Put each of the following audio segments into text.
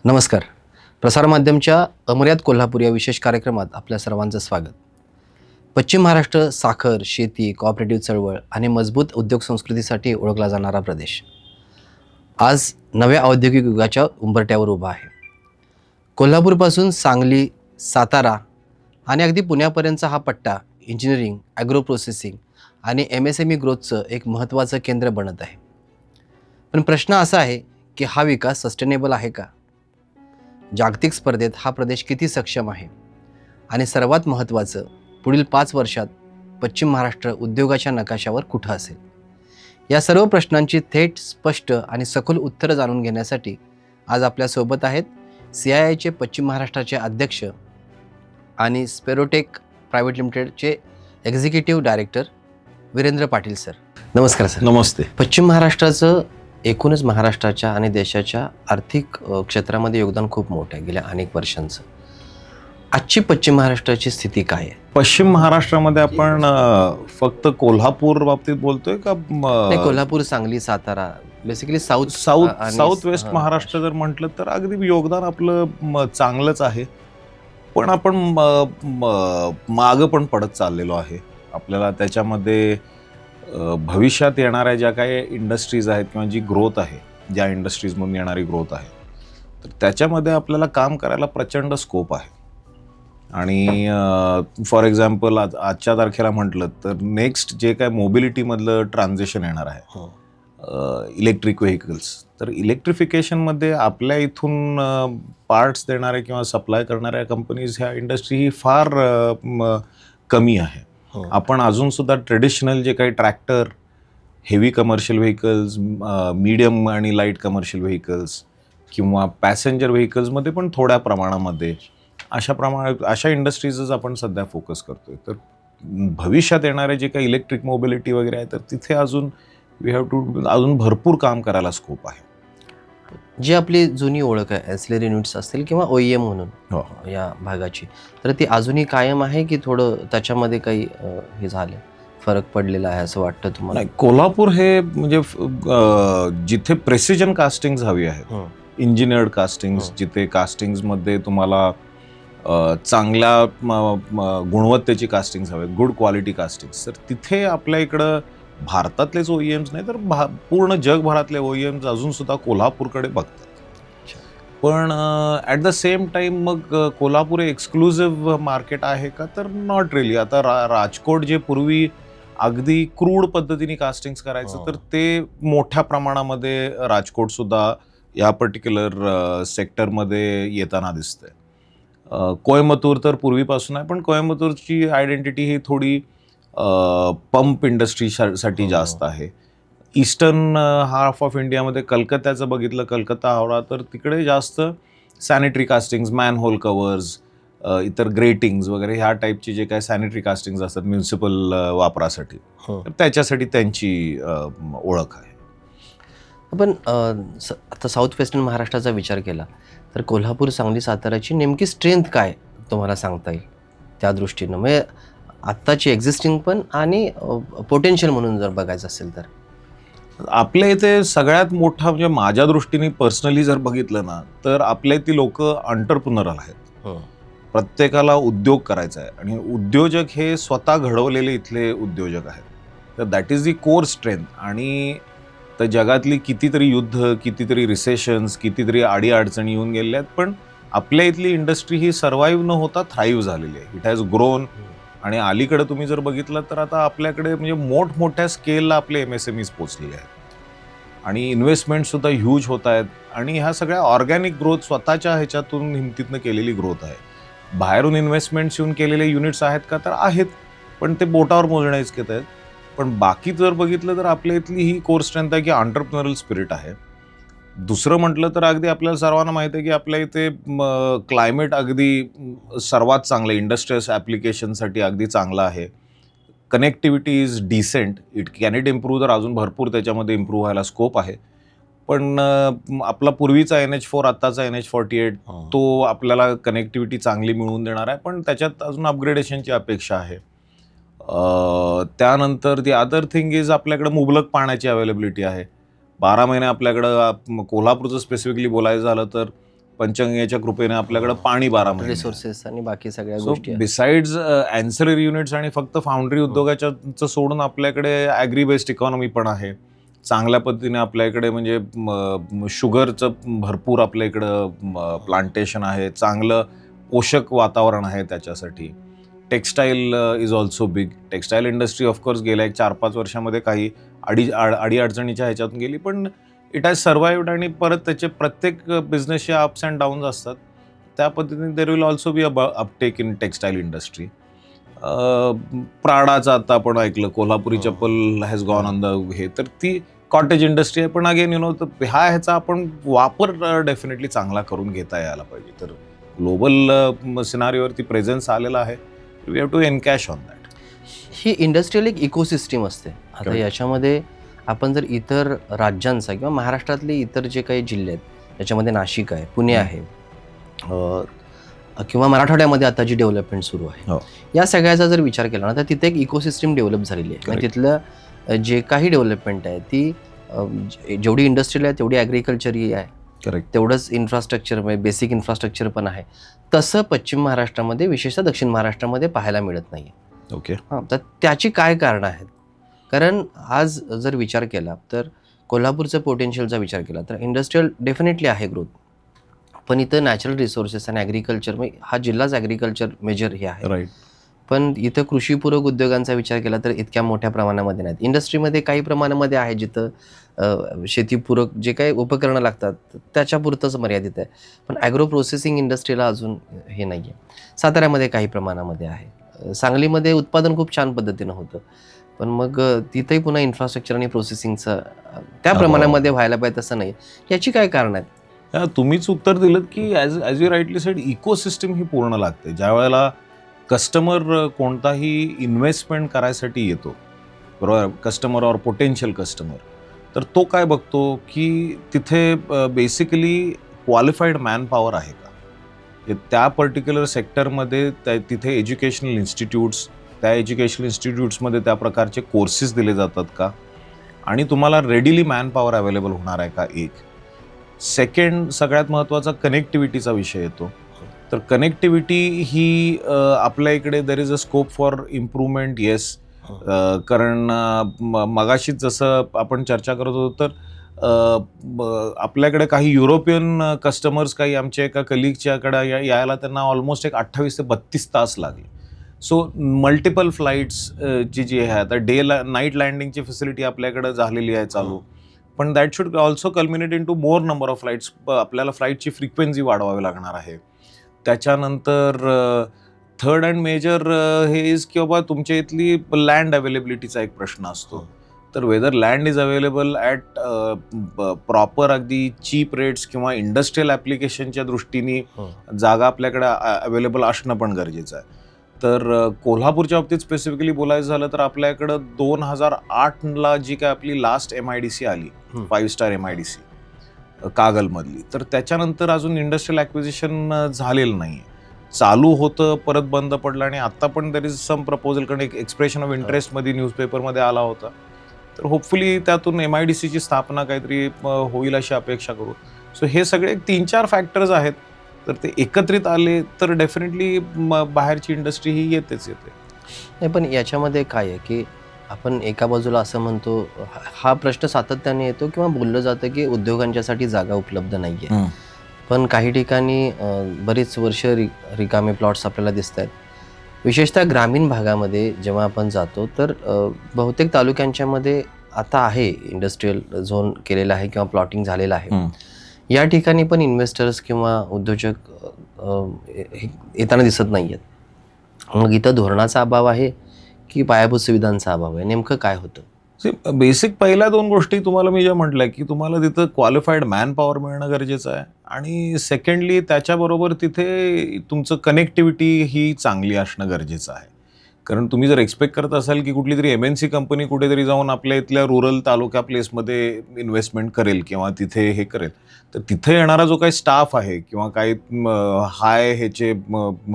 नमस्कार. प्रसारमाध्यमच्या अमर्याद कोल्हापूर या विशेष कार्यक्रमात आपल्या सर्वांचं स्वागत. पश्चिम महाराष्ट्र साखर, शेती, कोऑपरेटिव्ह चळवळ आणि मजबूत उद्योग संस्कृतीसाठी ओळखला जाणारा प्रदेश आज नव्या औद्योगिक युगाच्या उंबरठ्यावर उभा आहे. कोल्हापूरपासून सांगली, सातारा आणि अगदी पुण्यापर्यंतचा हा पट्टा इंजिनिअरिंग, ॲग्रो प्रोसेसिंग आणि MSME ग्रोथचं एक महत्त्वाचं केंद्र बनत आहे. पण प्रश्न असा आहे की हा विकास सस्टेनेबल आहे का? जागतिक स्पर्धेत हा प्रदेश किती सक्षम आहे? आणि सर्वात महत्त्वाचं, पुढील 5 वर्षात पश्चिम महाराष्ट्र उद्योगाच्या नकाशावर कुठं असेल? या सर्व प्रश्नांची थेट, स्पष्ट आणि सखोल उत्तरं जाणून घेण्यासाठी आज आपल्यासोबत आहेत CIIचे पश्चिम महाराष्ट्राचे अध्यक्ष आणि स्पेरोटेक प्रायव्हेट लिमिटेडचे executive director Virendra Patil sir. नमस्कार सर. नमस्ते. पश्चिम महाराष्ट्राचं एकूणच महाराष्ट्राच्या आणि देशाच्या आर्थिक क्षेत्रामध्ये योगदान खूप मोठं आहे गेल्या अनेक वर्षांचं. आजची पश्चिम महाराष्ट्राची स्थिती काय आहे? पश्चिम महाराष्ट्रामध्ये आपण फक्त कोल्हापूर बाबतीत बोलतोय का? Kolhapur, Sangli, Satara, basically south west Maharashtra जर म्हटलं तर अगदी योगदान आपलं चांगलंच आहे. पण आपण मागं पण पडत चाललेलो आहे. आपल्याला त्याच्यामध्ये भविष्यात येणाऱ्या ज्या काही इंडस्ट्रीज आहेत किंवा जी ग्रोथ आहे, ज्या इंडस्ट्रीजमधून येणारी ग्रोथ आहे, तर त्याच्यामध्ये आपल्याला काम करायला प्रचंड स्कोप आहे. आणि फॉर एक्झाम्पल आजच्या तारखेला म्हटलं तर नेक्स्ट जे काय मोबिलिटीमधलं ट्रान्झिशन येणार आहे, इलेक्ट्रिक व्हेकल्स, तर इलेक्ट्रिफिकेशनमध्ये आपल्या इथून पार्ट्स देणाऱ्या किंवा सप्लाय करणाऱ्या कंपनीज ह्या इंडस्ट्री ही फार कमी आहे. आपण अजूनसुद्धा ट्रेडिशनल जे काही tractor, heavy commercial vehicles, medium आणि लाईट कमर्शियल व्हेकल्स किंवा पॅसेंजर व्हेकल्समध्ये पण थोड्या प्रमाणामध्ये अशा इंडस्ट्रीजच आपण सध्या फोकस करतोय. तर भविष्यात येणारे जे काही इलेक्ट्रिक मोबिलिटी वगैरे आहे, तर तिथे अजून भरपूर काम करायला स्कोप आहे. जी आपली जुनी ओळख आहे, ॲन्सिलरी युनिट्स असतील किंवा OEM म्हणून या भागाची, तर ती अजूनही कायम आहे की थोडं त्याच्यामध्ये काही हे झालं, फरक पडलेला आहे असं वाटतं तुम्हाला? नाही, कोल्हापूर हे म्हणजे जिथे प्रेसिजन कास्टिंग्स हवी आहेत, इंजिनियर्ड कास्टिंग्स, जिथे कास्टिंग्समध्ये तुम्हाला चांगल्या गुणवत्तेची कास्टिंग्स हवे, गुड क्वालिटी कास्टिंग्स, तर तिथे आपल्या इकडं भारतातलेच OEMs नाही तर पूर्ण जगभरातले OEMs अजूनसुद्धा कोल्हापूरकडे बघतात. पण ॲट द सेम टाईम मग कोल्हापूर एक्सक्लुझिव्ह मार्केट आहे का? तर नॉट रिली. आता राजकोट जे पूर्वी अगदी क्रूड पद्धतीने कास्टिंग्स करायचं, तर ते मोठ्या प्रमाणामध्ये राजकोटसुद्धा या पर्टिक्युलर सेक्टरमध्ये येताना दिसतंय. कोयंबतूर तर पूर्वीपासून आहे, पण कोयंबतूरची आयडेंटिटी ही थोडी पंप इंडस्ट्रीसाठी जास्त आहे. ईस्टर्न हाफ ऑफ इंडियामध्ये कलकत्त्याचं बघितलं, कलकत्ता, हावडा, तर तिकडे जास्त सॅनिटरी कास्टिंग्स, मॅनहोल कवर्स, इतर ग्रेटिंग्स वगैरे ह्या टाईपचे जे काय सॅनिटरी कास्टिंग्स असतात म्युन्सिपल वापरासाठी, तर त्याच्यासाठी त्यांची ओळख आहे. पण आता साऊथ वेस्टर्न महाराष्ट्राचा विचार केला तर कोल्हापूर, सांगली, साताराची नेमकी स्ट्रेंथ काय तुम्हाला सांगता येईल त्या दृष्टीनं? म्हणजे आत्ताची एक्झिस्टिंग पण आणि पोटेन्शियल म्हणून जर बघायचं असेल तर आपल्या इथे सगळ्यात मोठा म्हणजे माझ्या दृष्टीने पर्सनली जर बघितलं ना, तर आपल्या इथे लोक एंटरप्रेन्योरल आहेत. प्रत्येकाला उद्योग करायचा आहे आणि उद्योजक हे स्वतः घडवलेले इथले उद्योजक आहेत. तर that is the core strength. आणि तर जगातली कितीतरी युद्ध, कितीतरी रिसेशन्स, कितीतरी अडीअडचणी येऊन गेलेल्या आहेत, पण आपल्या इथली इंडस्ट्री ही सर्व्हाइव्ह न होता थ्राईव्ह झालेली आहे. It has grown. आणि अलीकडे तुम्ही जर बघितलं तर आता आपल्याकडे म्हणजे मोठमोठ्या स्केलला आपले MSMEs पोचलेले आहेत आणि इन्व्हेस्टमेंटसुद्धा ह्यूज होत आहेत. आणि ह्या सगळ्या ऑर्गॅनिक ग्रोथ स्वतःच्या ह्याच्यातून हिमतीतनं केलेली ग्रोथ आहे. बाहेरून इन्व्हेस्टमेंट्स येऊन केलेले युनिट्स आहेत का? तर आहेत, पण ते बोटावर मोजण्या इतकेच आहेत. पण बाकी जर बघितलं तर आपल्या इथली ही कोर स्ट्रेंथ आहे की एंटरप्रेन्योरल स्पिरिट आहे. दुसरं म्हटलं तर अगदी आपल्याला सर्वांना माहिती आहे की आपल्या इथे क्लायमेट अगदी सर्वात चांगलं, इंडस्ट्रियल ॲप्लिकेशनसाठी अगदी चांगलं आहे. Connectivity is decent. Can it improve? तर अजून भरपूर त्याच्यामध्ये इम्प्रूव्ह व्हायला स्कोप आहे. पण आपला पूर्वीचा NH4, आत्ताचा NH48, तो आपल्याला कनेक्टिव्हिटी चांगली मिळवून देणार आहे, पण त्याच्यात अजून अपग्रेडेशनची अपेक्षा आहे. त्यानंतर दी अदर थिंग इज आपल्याकडे मुबलक पाण्याची अवेलेबिलिटी आहे. 12 महिने आपल्याकडं कोल्हापूरचं स्पेसिफिकली बोलायचं झालं तर पंचगंगेच्या कृपेने आपल्याकडे पाणी 12 महिने. रिसोर्सेस आणि बाकी सगळ्या सो गोष्टी आहेत. बिसाइड्स अँसलरी युनिट्स आणि फक्त फाउंड्री उद्योगाच्या सोडून आपल्याकडे ॲग्री बेस्ड इकॉनॉमी पण आहे. चांगल्या पद्धतीने आपल्या इकडे म्हणजे शुगरचं भरपूर आपल्या इकडं प्लांटेशन आहे. चांगलं पोषक वातावरण आहे त्याच्यासाठी. Textile is also big. Textile industry of course गेल्या 4-5 वर्षामध्ये काही अडीअडचणीच्या ह्याच्यातून गेली, पण इट हॅज सर्वाइव्ड आणि परत त्याचे प्रत्येक बिझनेसचे अप्स अँड डाऊन्स असतात. त्या पद्धतीने there will also be uptake in textile industry. प्राडाचं आता आपण ऐकलं, कोल्हापुरी चप्पल हॅज गॉन ऑन द हे, तर ती कॉटेज इंडस्ट्री आहे. पण अगेन ह्याचा आपण वापर डेफिनेटली चांगला करून घेता यायला पाहिजे. तर ग्लोबल सिनारीवरती प्रेझेन्स आलेला आहे. We have to encash on that. ही इंडस्ट्रियल एक इकोसिस्टीम असते. आता Correct. याच्यामध्ये आपण जर इतर राज्यांचा किंवा महाराष्ट्रातले इतर जे काही जिल्हे आहेत, त्याच्यामध्ये नाशिक आहे, पुणे आहे, किंवा मराठवाड्यामध्ये आता जी डेव्हलपमेंट सुरू आहे, हो. या सगळ्याचा जर विचार केला ना, तर तिथे एक इकोसिस्टीम डेव्हलप झालेली आहे. आणि तिथलं जे काही डेव्हलपमेंट आहे ती जेवढी इंडस्ट्रियल आहे तेवढी ॲग्रिकल्चरही आहे, करेक्ट. तेवढंच इन्फ्रास्ट्रक्चर म्हणजे बेसिक इन्फ्रास्ट्रक्चर पण आहे. तसं पश्चिम महाराष्ट्रामध्ये, विशेषतः दक्षिण महाराष्ट्रामध्ये पाहायला मिळत नाही. ओके. हां, तर त्याची काय कारणं आहेत? कारण आज जर विचार केला तर कोल्हापूरचं पोटेन्शियलचा विचार केला तर इंडस्ट्रियल डेफिनेटली आहे ग्रोथ, पण इथं नॅचरल रिसोर्सेस आणि ॲग्रिकल्चर, म्हणजे हा जिल्हाच ॲग्रिकल्चर मेजर हे आहे. राईट. पण इथं कृषीपूरक उद्योगांचा विचार केला तर इतक्या मोठ्या प्रमाणामध्ये नाहीत. इंडस्ट्रीमध्ये काही प्रमाणामध्ये आहे, जिथं शेतीपूरक जे काही उपकरणं लागतात त्याच्यापुरतंच मर्यादित आहे. पण ॲग्रो प्रोसेसिंग इंडस्ट्रीला अजून हे नाही आहे. साताऱ्यामध्ये काही प्रमाणामध्ये आहे. सांगलीमध्ये उत्पादन खूप छान पद्धतीनं होतं, पण मग तिथंही पुन्हा इन्फ्रास्ट्रक्चर आणि प्रोसेसिंगचं त्या प्रमाणामध्ये व्हायला पाहिजे तसं नाही. याची काय कारणं आहेत? तुम्हीच उत्तर दिलं की as you rightly said, ecosystem ही पूर्ण लागते. ज्या वेळेला कस्टमर कोणताही इन्व्हेस्टमेंट करायसाठी येतो, बरोबर, कस्टमर और पोटेन्शियल कस्टमर, तर तो काय बघतो की तिथे बेसिकली क्वालिफाईड मॅन पॉवर आहे का, त्या पर्टिक्युलर सेक्टरमध्ये तिथे एज्युकेशनल इन्स्टिट्यूट्स, त्या एज्युकेशनल इन्स्टिट्यूट्समध्ये त्या प्रकारचे कोर्सेस दिले जातात का, आणि तुम्हाला रेडिली मॅन पॉवर अवेलेबल होणार आहे का. एक सेकंड, सगळ्यात महत्त्वाचा कनेक्टिव्हिटीचा विषय येतो. तर कनेक्टिव्हिटी ही आपल्या इकडे देर is a scope for improvement. Yes, कारण मगाशीच जसं आपण चर्चा करत होतो, तर आपल्याकडे काही युरोपियन कस्टमर्स, काही आमच्या एका कलिगच्याकडे यायला त्यांना ऑलमोस्ट एक 28 ते 32 तास लागले. सो मल्टिपल फ्लाईट्स जी आहे, आता नाईट लँडिंगची फॅसिलिटी आपल्याकडे झालेली आहे चालू, पण that should also culminate into more number of flights. आपल्याला फ्लाईटची फ्रिक्वेन्सी वाढवावी लागणार आहे. त्याच्यानंतर थर्ड अँड मेजर हे इज की बाबा तुमच्या इथली लँड अवेलेबिलिटीचा एक प्रश्न असतो. तर whether land is available at proper अगदी चीप रेट्स किंवा इंडस्ट्रियल ॲप्लिकेशनच्या दृष्टीने जागा आपल्याकडे अवेलेबल असणं पण गरजेचं आहे. तर कोल्हापूरच्या बाबतीत स्पेसिफिकली बोलायचं झालं तर आपल्याकडं 2008ला जी काय आपली लास्ट MIDC आली, 5 स्टार MIDC कागलमधली, तर त्याच्यानंतर अजून इंडस्ट्रियल ॲक्विजिशन झालेलं नाही. चालू होतं, परत बंद पडलं, आणि आता पण देर इज सम प्रपोजल, कारण एक एक्सप्रेशन ऑफ इंटरेस्टमध्ये न्यूजपेपरमध्ये आला होता. तर होपफुली त्यातून MIDCची स्थापना काहीतरी होईल अशी अपेक्षा करू. सो हे सगळे 3-4 फॅक्टर्स आहेत. तर ते एकत्रित आले तर डेफिनेटली बाहेरची इंडस्ट्री ही येतेच येते. नाही, पण याच्यामध्ये काय आहे की आपण एका बाजूला असं म्हणतो, हा प्रश्न सातत्याने येतो किंवा बोललं जातं की उद्योगांच्यासाठी जागा उपलब्ध नाही आहे. पण काही ठिकाणी बरीच वर्ष रिकामे प्लॉट्स आपल्याला दिसत आहेत. विशेषतः ग्रामीण भागामध्ये जेव्हा आपण जातो तर बहुतेक तालुक्यांच्यामध्ये आता आहे इंडस्ट्रियल झोन केलेला आहे किंवा प्लॉटिंग झालेलं आहे. या ठिकाणी पण इन्व्हेस्टर्स किंवा उद्योजक येताना दिसत नाही आहेत. मग इथं धोरणाचा अभाव आहे की पायाभूत सुविधांचा अभाव आहे? नेमकं काय होतं? बेसिक पहिल्या 2 गोष्टी तुम्हाला मी ज्या म्हटल्या की तुम्हाला तिथं क्वालिफाईड मॅन पॉवर मिळणं गरजेचं आहे, आणि सेकंडली त्याच्याबरोबर तिथे तुमचं कनेक्टिव्हिटी ही चांगली असणं गरजेचं आहे. कारण तुम्ही जर एक्सपेक्ट करत असाल की कुठली तरी MNC कंपनी कुठेतरी जाऊन आपल्या इथल्या रुरल तालुका प्लेसमध्ये इन्व्हेस्टमेंट करेल किंवा तिथे हे करेल, तर तिथे येणारा जो काही स्टाफ आहे किंवा काही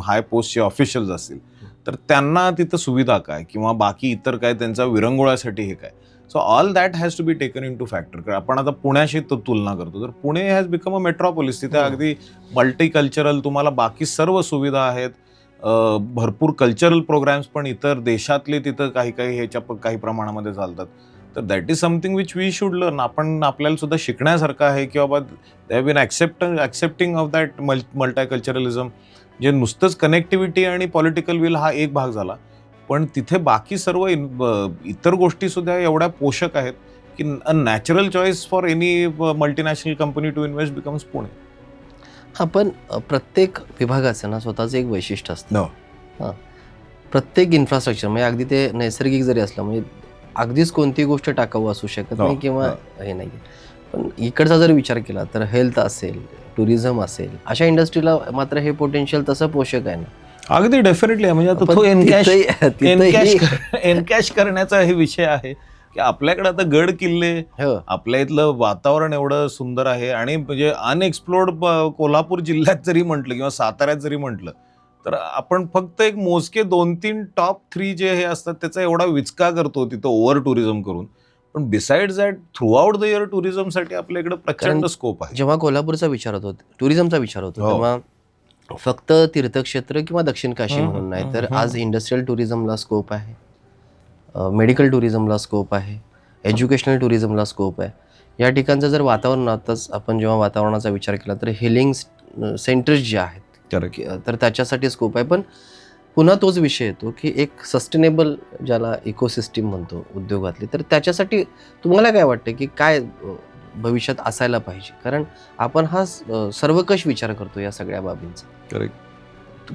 हाय पोस्टचे ऑफिशियल्स असतील, तर त्यांना तिथं सुविधा काय किंवा बाकी इतर काय त्यांचा विरंगुळ्यासाठी हे काय, so all that has to be taken into factor. आपण आता पुण्याशी तुलना करतो तर Pune has become a metropolis. तिथे अगदी मल्टीकल्चरल तुम्हाला बाकी सर्व सुविधा आहेत, भरपूर कल्चरल प्रोग्राम्स पण इतर देशातले तिथं काही ह्याच्या काही प्रमाणामध्ये चालतात. तर that is something which we should learn. आपण आपल्याला सुद्धा शिकण्यासारखं आहे की बाबा they have been accepting of that multiculturalism. जे नुसतंच कनेक्टिव्हिटी आणि पॉलिटिकल विल हा एक भाग झाला, पण तिथे बाकी सर्व इतर गोष्टी सुद्धा एवढ्या पोषक आहेत की a natural choice for any multinational company to invest becomes Pune. आपण प्रत्येक विभागाचं ना स्वतःचं एक वैशिष्ट्य असतं. No. हां, प्रत्येक इन्फ्रास्ट्रक्चर म्हणजे अगदी ते नैसर्गिक जरी असलं म्हणजे अगदीच कोणतीही गोष्ट टाकाऊ असू शकत नाही किंवा हे नाही. पण इकडचा जर विचार केला तर हेल्थ असेल, टुरिझम असेल, अशा इंडस्ट्रीला मात्र हे पोटेन्शियल तसं पोषक आहे ना. अगदी डेफिनेटली आहे. म्हणजे आता पण तो तिथेही- एनकॅश करण्याचा हे विषय आहे की आपल्याकडे आता गड किल्ले, हो. आपल्या इथलं वातावरण एवढं सुंदर आहे आणि म्हणजे अनएक्सप्लोर्ड कोल्हापूर जिल्ह्यात जरी म्हटलं किंवा साताऱ्यात जरी म्हटलं तर आपण फक्त एक मोजके 2-3 टॉप 3 जे हे असतात त्याचा एवढा विचका करतो तिथं ओव्हर टुरिझम करून. पण besides that throughout the year टुरिझमसाठी आपल्या इकडे प्रचंड स्कोप आहे. जेव्हा कोल्हापूरचा विचार होतो, टुरिझमचा विचार होतो, हो. तेव्हा फक्त तीर्थक्षेत्र किंवा दक्षिण काशी म्हणून नाही तर आज इंडस्ट्रियल टुरिझमला स्कोप आहे, मेडिकल टुरिझमला स्कोप आहे, एज्युकेशनल टुरिझमला स्कोप आहे. या ठिकाणचं जर वातावरण आताच आपण जेव्हा वातावरणाचा विचार केला तर हिलिंग सेंटर्स जे आहेत तर त्याच्यासाठी स्कोप आहे. पण पुन्हा तोच विषय येतो की एक सस्टेनेबल ज्याला इकोसिस्टीम म्हणतो उद्योगातली, तर त्याच्यासाठी तुम्हाला काय वाटतं की काय भविष्यात असायला पाहिजे? कारण आपण हा सर्वकष विचार करतो या सगळ्या बाबींचा. करेक्ट.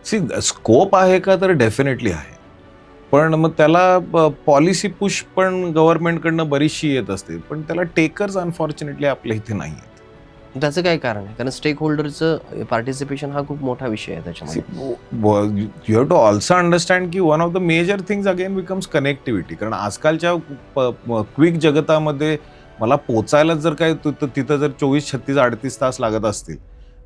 सी स्कोप आहे का तर डेफिनेटली आहे, पण मग त्याला पॉलिसी पुश पण गव्हर्नमेंटकडनं बरीचशी येत असते, पण त्याला टेकर्स अनफॉर्च्युनेटली आपल्या इथे नाही आहेत. त्याचं काय कारण आहे? कारण स्टेक होल्डरचं पार्टिसिपेशन हा खूप मोठा विषय आहे त्याच्यामध्ये. You have to also understand की one of the major things again becomes connectivity. कारण आजकालच्या क्विक जगतामध्ये मला पोचायला जर काय तिथं जर 24, 36, 38 तास लागत असतील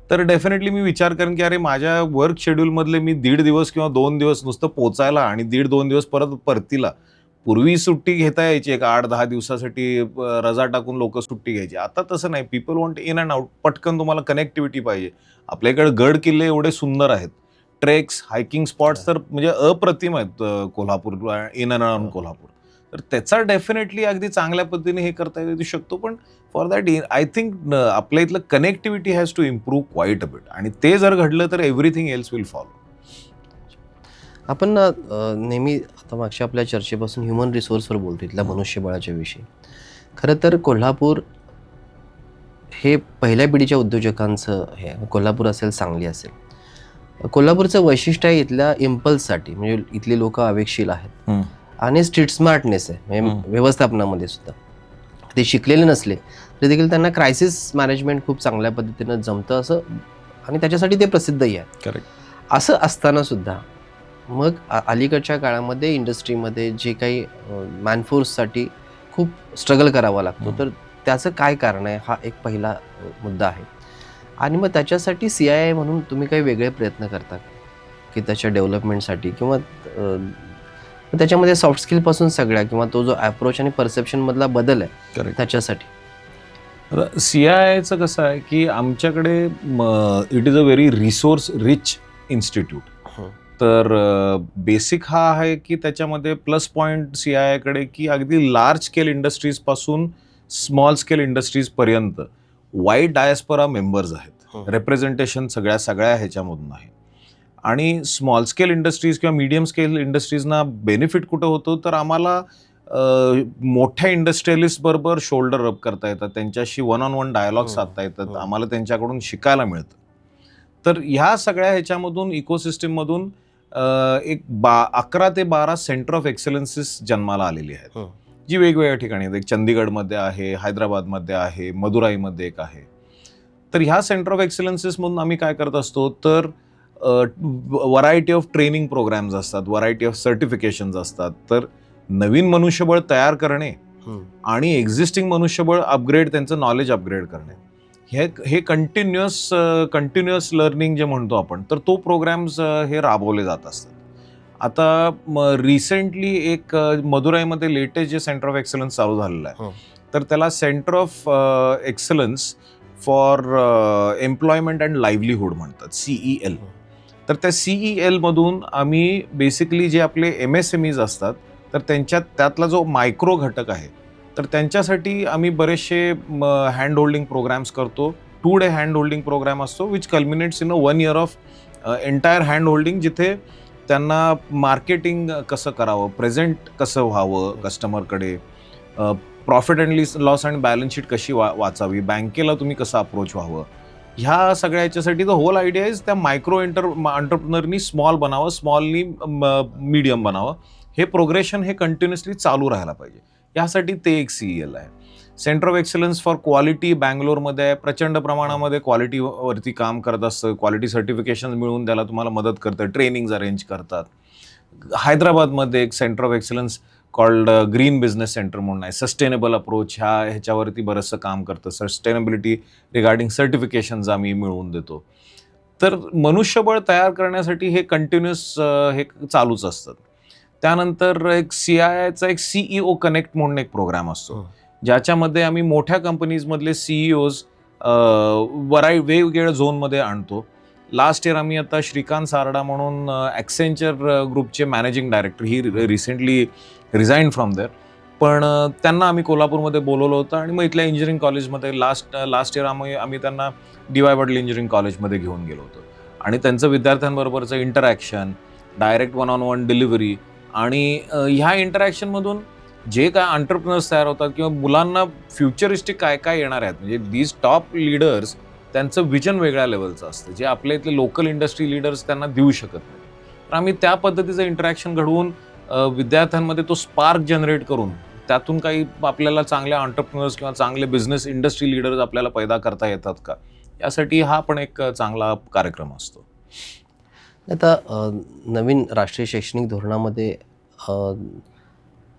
तर डेफिनेटली मी विचार करेन की अरे माझ्या वर्क शेड्यूलमधले मी 1.5 दिवस किंवा 2 दिवस नुसतं पोचायला आणि 1.5-2 दिवस परत परतीला. पूर्वी सुट्टी घेता यायची एक 8-10 दिवसासाठी रजा टाकून लोक सुट्टी घ्यायची. आता तसं नाही. People want in and out. पटकन तुम्हाला कनेक्टिव्हिटी पाहिजे. आपल्याकडे गड किल्ले एवढे सुंदर आहेत, ट्रेक्स, हायकिंग स्पॉट्स तर म्हणजे अप्रतिम आहेत Kolhapur, in and around Kolhapur. तर त्याचा डेफिनेटली अगदी चांगल्या पद्धतीने हे करता येऊ शकतो. पण फॉर दॅट आय थिंक आपल्या इथलं connectivity has to improve quite a bit, आणि ते जर घडलं तर एव्हरीथिंग एल्स विल फॉलो. आपण नेहमी आता मागच्या आपल्या चर्चेपासून ह्युमन रिसोर्सवर बोलतो, इथल्या मनुष्यबळाच्या विषयी. खरं तर कोल्हापूर हे पहिल्या पिढीच्या उद्योजकांचं हे, कोल्हापूर असेल, सांगली असेल, कोल्हापूरचं वैशिष्ट्य आहे इथल्या इम्पल्ससाठी. म्हणजे इथली लोक आवेगशील आहेत आणि स्ट्रीट स्मार्टनेस आहे. म्हणजे व्यवस्थापनामध्ये सुद्धा ते शिकलेले नसले तरी देखील त्यांना क्रायसिस मॅनेजमेंट खूप चांगल्या पद्धतीनं जमतं असं, आणि त्याच्यासाठी ते प्रसिद्धही आहे. करेक्ट. असं असताना सुद्धा मग अलीकडच्या काळामध्ये इंडस्ट्रीमध्ये जे काही मॅनफोर्ससाठी खूप स्ट्रगल करावा लागतो, तर त्याचं काय कारण आहे हा एक पहिला मुद्दा आहे. आणि मग त्याच्यासाठी CII म्हणून तुम्ही काही वेगळे प्रयत्न करता की त्याच्या डेव्हलपमेंटसाठी, किंवा त्याच्यामध्ये सॉफ्ट स्किलपासून सगळ्या, किंवा तो जो अप्रोच आणि परसेप्शनमधला बदल आहे त्याच्यासाठी? CIIचं कसं आहे की आमच्याकडे it is a very resource rich institute. तर बेसिक हा आहे की त्याच्यामध्ये प्लस पॉईंट CIIकडे की अगदी लार्ज स्केल इंडस्ट्रीज पासून स्मॉल स्केल इंडस्ट्रीज पर्यंत वाईड डायस्पोरा मेंबर्स आहेत. रिप्रेझेंटेशन सगळ्या ह्याच्यामधून आहे. आणि स्मॉल स्केल इंडस्ट्रीज किंवा मीडियम स्केल इंडस्ट्रीजना बेनिफिट कुठं होतो तर आम्हाला मोठ्या इंडस्ट्रियलिस्ट बरोबर शोल्डर रब करता येतात, त्यांच्याशी 1-on-1 डायलॉग साधता येतात, आम्हाला त्यांच्याकडून शिकायला मिळतं. तर ह्या सगळ्या ह्याच्यामधून इकोसिस्टीममधून एक 11 ते 12 सेंटर ऑफ एक्सलन्सेस जन्माला आलेली आहेत, जी वेगवेगळ्या ठिकाणी आहेत. एक चंदीगडमध्ये आहे, हैदराबादमध्ये आहे, मदुराईमध्ये एक आहे. तर ह्या सेंटर ऑफ एक्सलन्सेस मधून आम्ही काय करत असतो तर व्हरायटी ऑफ ट्रेनिंग प्रोग्राम्स असतात, व्हरायटी ऑफ सर्टिफिकेशन्स असतात. तर नवीन मनुष्यबळ तयार करणे आणि एक्झिस्टिंग मनुष्यबळ अपग्रेड, त्यांचं नॉलेज अपग्रेड करणे, हे कंटिन्युअस लर्निंग जे म्हणतो आपण, तर तो प्रोग्राम्स हे राबवले जात असतात. आता रिसेंटली एक मदुराईमध्ये लेटेस्ट जे सेंटर ऑफ एक्सलन्स चालू झालेलं आहे, तर त्याला centre of excellence for employment and livelihood म्हणतात, CEL. तर त्या CEL मधून आम्ही बेसिकली जे आपले MSMEs असतात, तर त्यातला जो मायक्रो घटक आहे, तर त्यांच्यासाठी आम्ही बरेचसे हँड होल्डिंग प्रोग्राम्स करतो. 2 डे हँड होल्डिंग प्रोग्राम असतो, which culminates in 1 year of entire hand holding, जिथे त्यांना मार्केटिंग कसं करावं, प्रेझेंट कसं व्हावं कस्टमरकडे, profit and loss and balance sheet कशी वाचावी, बँकेला तुम्ही कसं अप्रोच व्हावं, ह्या सगळ्या याच्यासाठी द होल आयडिया इज त्या मायक्रो एंटरप्रिनरनी स्मॉल बनावं, स्मॉलनी मीडियम बनावं. हे प्रोग्रेशन हे कंटिन्युअसली चालू राहायला पाहिजे. यासाठी ते एक CEL आहे. Centre of excellence for quality बँगलोरमध्ये प्रचंड प्रमाणामध्ये क्वालिटीवरती काम करत असतं. क्वालिटी सर्टिफिकेशन मिळवून द्यायला तुम्हाला मदत करतं, ट्रेनिंग्ज अरेंज करतात. हैदराबादमध्ये एक centre of excellence called green business centre म्हणून आहे. सस्टेनेबल अप्रोच ह्याच्यावरती बरंचसं काम करतं. सस्टेनेबिलिटी रिगार्डिंग सर्टिफिकेशन्स आम्ही मिळवून देतो. तर मनुष्यबळ तयार करण्यासाठी हे कंटिन्युअस हे चालूच असतात. त्यानंतर एक CIIचा एक CEO कनेक्ट म्हणून एक प्रोग्राम असतो, ज्याच्यामध्ये आम्ही मोठ्या कंपनीजमधले CEOs वेगवेगळ्या झोनमध्ये आणतो. लास्ट इयर आम्ही आता श्रीकांत सारडा म्हणून ॲक्सेंचर ग्रुपचे managing director, he recently resign from there, पण त्यांना आम्ही कोल्हापूरमध्ये बोलवलं होतं आणि मग इथल्या इंजिनिअरिंग कॉलेजमध्ये लास्ट इयर आम्ही त्यांना DY पाटील इंजिनिअरिंग कॉलेजमध्ये घेऊन गेलो होतो. आणि त्यांचं विद्यार्थ्यांबरोबरचं इंटरॅक्शन, डायरेक्ट 1-on-1 डिलिव्हरी, आणि ह्या इंटरॅक्शनमधून जे काय एंटरप्रेन्योर्स तयार होतात किंवा मुलांना फ्युचरिस्टिक काय काय येणार आहेत, म्हणजे दीज टॉप लीडर्स, त्यांचं विजन वेगळ्या लेवलचं असतं, जे आपल्या इथले लोकल इंडस्ट्री लीडर्स त्यांना देऊ शकत नाही. तर आम्ही त्या पद्धतीचं इंटरॅक्शन घडवून विद्यार्थ्यांमध्ये तो स्पार्क जनरेट करून त्यातून काही आपल्याला चांगल्या एंटरप्रेन्योर्स किंवा चांगले बिझनेस इंडस्ट्री लीडर्स आपल्याला पैदा करता येतात का, यासाठी हा पण एक चांगला कार्यक्रम असतो. आता नवीन राष्ट्रीय शैक्षणिक धोरणामध्ये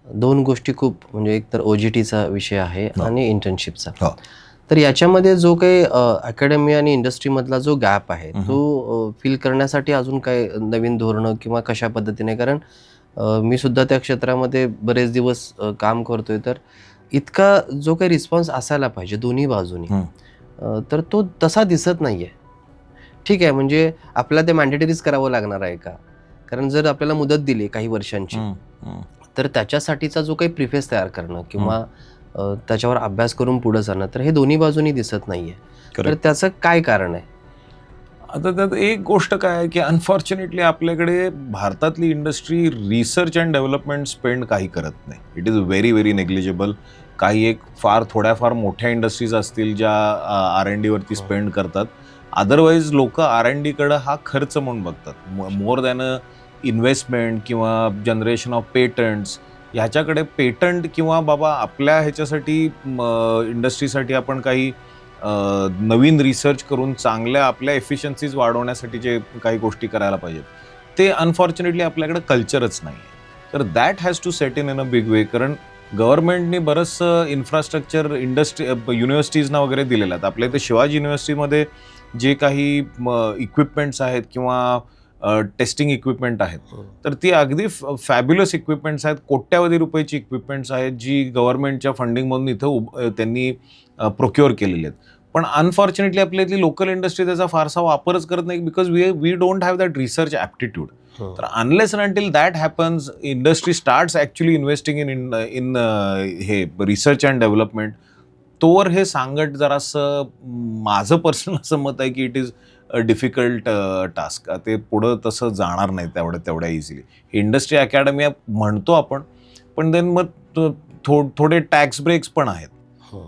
2 गोष्टी खूप, म्हणजे एक तर OJTचा विषय आहे आणि इंटर्नशिपचा. तर याच्यामध्ये जो काही अकॅडमी आणि इंडस्ट्रीमधला जो गॅप आहे तो फिल करण्यासाठी अजून काय नवीन धोरणं किंवा कशा पद्धतीने, कारण मी सुद्धा त्या क्षेत्रामध्ये बरेच दिवस काम करतोय, तर इतका जो काही रिस्पॉन्स असायला पाहिजे दोन्ही बाजूनी, तर तो तसा दिसत नाहीये. ठीक आहे, म्हणजे आपल्याला ते मॅन्डेटरीज करावं लागणार आहे का? कारण जर आपल्याला मुदत दिली काही वर्षांची, तर त्याच्यासाठीचा जो काही प्रिफेस तयार करणं किंवा त्याच्यावर अभ्यास करून पुढे जाणं, तर हे दोन्ही बाजूनी दिसत नाहीये. तर त्याचं काय कारण आहे? आता त्यात एक गोष्ट काय आहे की अनफॉर्च्युनेटली आपल्याकडे भारतातली industry research and development spend काही करत नाही. It is very very negligible. काही एक थोड्याफार मोठ्या इंडस्ट्रीज असतील ज्या R&D वरती स्पेंड करतात. अदरवाईज लोक R&D कडे हा खर्च म्हणून बघतात, मोर दॅन इन्व्हेस्टमेंट किंवा जनरेशन ऑफ पेटंट्स. ह्याच्याकडे पेटंट किंवा बाबा आपल्या ह्याच्यासाठी इंडस्ट्रीसाठी आपण काही नवीन रिसर्च करून चांगल्या आपल्या एफिशियन्सीज वाढवण्यासाठी जे काही गोष्टी करायला पाहिजेत, ते अनफॉर्च्युनेटली आपल्याकडे कल्चरच नाही आहे. तर that has to set in a big way. कारण गव्हर्नमेंटने बरंचसं इन्फ्रास्ट्रक्चर युनिव्हर्सिटीजना वगैरे दिलेलं आहेत. आपल्या इथे शिवाजी युनिव्हर्सिटीमध्ये जे काही इक्विपमेंट्स आहेत किंवा टेस्टिंग इक्विपमेंट आहेत, तर ती अगदी फॅब्युलस इक्विपमेंट्स आहेत. कोट्यावधी रुपयाची इक्विपमेंट्स आहेत जी गव्हर्नमेंटच्या फंडिंगमधून इथं त्यांनी प्रोक्युअर केलेले आहेत. पण अनफॉर्च्युनेटली आपल्या इथली लोकल इंडस्ट्री त्याचा फारसा वापरच करत नाही, because we don't have that research aptitude. तर unless and until that happens, industry starts actually investing in हे रिसर्च अँड डेव्हलपमेंट, तोवर हे सांगत जरासं माझं पर्सनल असं मत आहे की it is a difficult task. ते पुढं तसं जाणार नाही तेवढ्या इझिली. इंडस्ट्री अकॅडमी म्हणतो आपण, पण देन मग थोडे टॅक्स ब्रेक्स पण आहेत.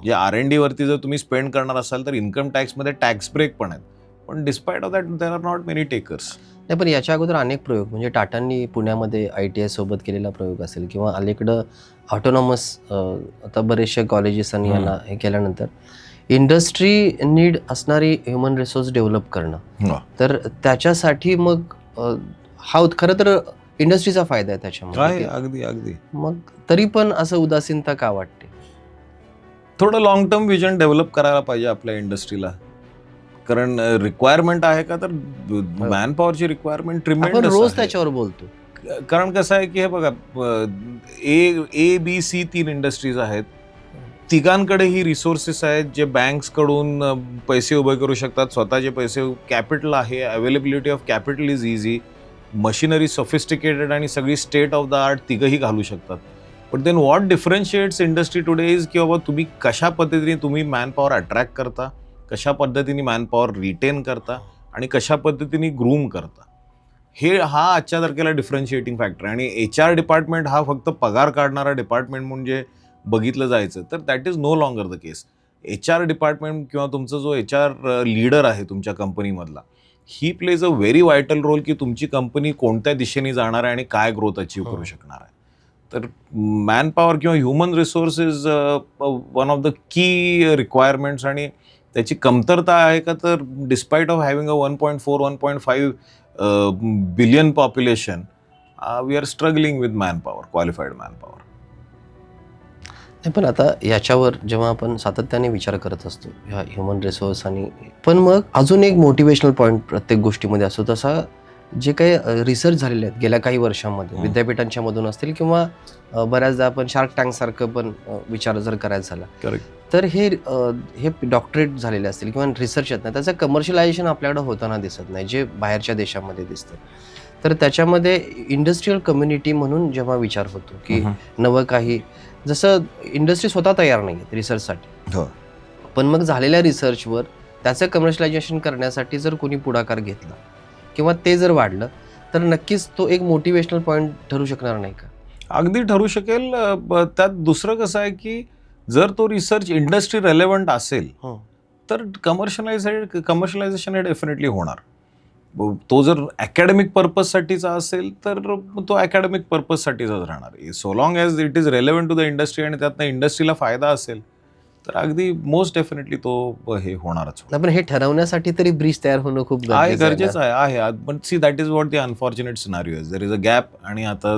जे R&D वरती जर तुम्ही स्पेंड करणार असाल तर इन्कम टॅक्समध्ये टॅक्स ब्रेक पण आहेत. पण despite of that there are not many takers. नाही, पण याच्या अगोदर अनेक प्रयोग, म्हणजे टाटांनी पुण्यामध्ये ITI सोबत केलेला प्रयोग असेल किंवा अलीकडं ऑटोनॉमस आता बरेचशा कॉलेजेसनी यांना हे केल्यानंतर इंडस्ट्री नीड असणारी ह्युमन रिसोर्स डेव्हलप करणं, तर त्याच्यासाठी मग हा खरं तर इंडस्ट्रीचा फायदा आहे त्याच्यामध्ये. अगदी. मग तरी पण असं उदासीनता का वाटते? थोडं लॉंग टर्म विजन डेव्हलप करायला पाहिजे आपल्या इंडस्ट्रीला. कारण रिक्वायरमेंट आहे का, तर मॅन पॉवरची रिक्वायरमेंट आपण रोज त्याच्यावर बोलतो, कारण कसं आहे की हे बघा, A, B, C 3 इंडस्ट्रीज आहेत. तिघांकडेही रिसोर्सेस आहेत जे बँक्सकडून पैसे उभे करू शकतात, स्वतःचे पैसे, कॅपिटल आहे, availability of capital is easy, machinery sophisticated आणि सगळी स्टेट ऑफ द आर्ट तिघही घालू शकतात. But then what differentiates industry today is की बाबा तुम्ही कशा पद्धतीने तुम्ही मॅनपॉवर अट्रॅक्ट करता, कशा पद्धतीने मॅनपॉवर रिटेन करता आणि कशा पद्धतीने ग्रूम करता. हा आजच्या तारखेला डिफरन्शिएटिंग फॅक्टर आहे. आणि HR डिपार्टमेंट हा फक्त पगार काढणारा डिपार्टमेंट म्हणजे बघितलं जायचं तर that is no longer the case. HR department किंवा तुमचा जो HR लीडर आहे तुमच्या कंपनीमधला, he plays a very vital role की तुमची कंपनी कोणत्या दिशेने जाणार आहे आणि काय ग्रोथ अचीव करू शकणार आहे. तर मॅनपॉवर किंवा human resource is one of the key requirements. आणि त्याची कमतरता आहे का, तर despite of having a 1.4-1.5 billion population, we are struggling with manpower, qualified manpower. नाही, पण आता याच्यावर जेव्हा आपण सातत्याने विचार करत असतो ह्या ह्युमन रिसोर्स आणि पण मग अजून एक मोटिवेशनल पॉईंट प्रत्येक गोष्टीमध्ये असतो, तसा जे काही रिसर्च झालेले आहेत गेल्या काही वर्षांमध्ये विद्यापीठांच्या मधून असतील किंवा बऱ्याचदा आपण शार्क टँकसारखं पण विचार जर करायचा झाला करेक्ट. तर हे डॉक्टरेट झालेले असतील किंवा रिसर्च येत नाही, त्याचं कमर्शियलायझेशन आपल्याकडे होताना दिसत नाही, जे बाहेरच्या देशामध्ये दिसतं. तर त्याच्यामध्ये इंडस्ट्रीयल कम्युनिटी म्हणून जेव्हा विचार होतो की नवं काही, जसं इंडस्ट्री स्वतः तयार नाही आहेत रिसर्चसाठी, पण मग झालेल्या रिसर्चवर त्याचं कमर्शियलायझेशन करण्यासाठी जर कोणी पुढाकार घेतला किंवा ते जर वाढलं तर नक्कीच तो एक मोटिवेशनल पॉईंट ठरू शकणार नाही का? अगदी ठरू शकेल. त्यात दुसरं कसं आहे की जर तो रिसर्च इंडस्ट्री रेलेव्हंट असेल तर कमर्शियलायझेशन हे डेफिनेटली होणार. तो जर अकॅडमिक पर्पजसाठीचा असेल तर तो अकॅडमिक पर्पजसाठीचाच राहणार. So long as it is relevant to the industry आणि त्यातनं इंडस्ट्रीला फायदा असेल तर अगदी मोस्ट डेफिनेटली तो हे होणारच. पण हे ठरवण्यासाठी तरी ब्रिज तयार होणं खूप गरजेचं आहे. पण see that is what the unfortunate scenario is. There is a gap आणि आता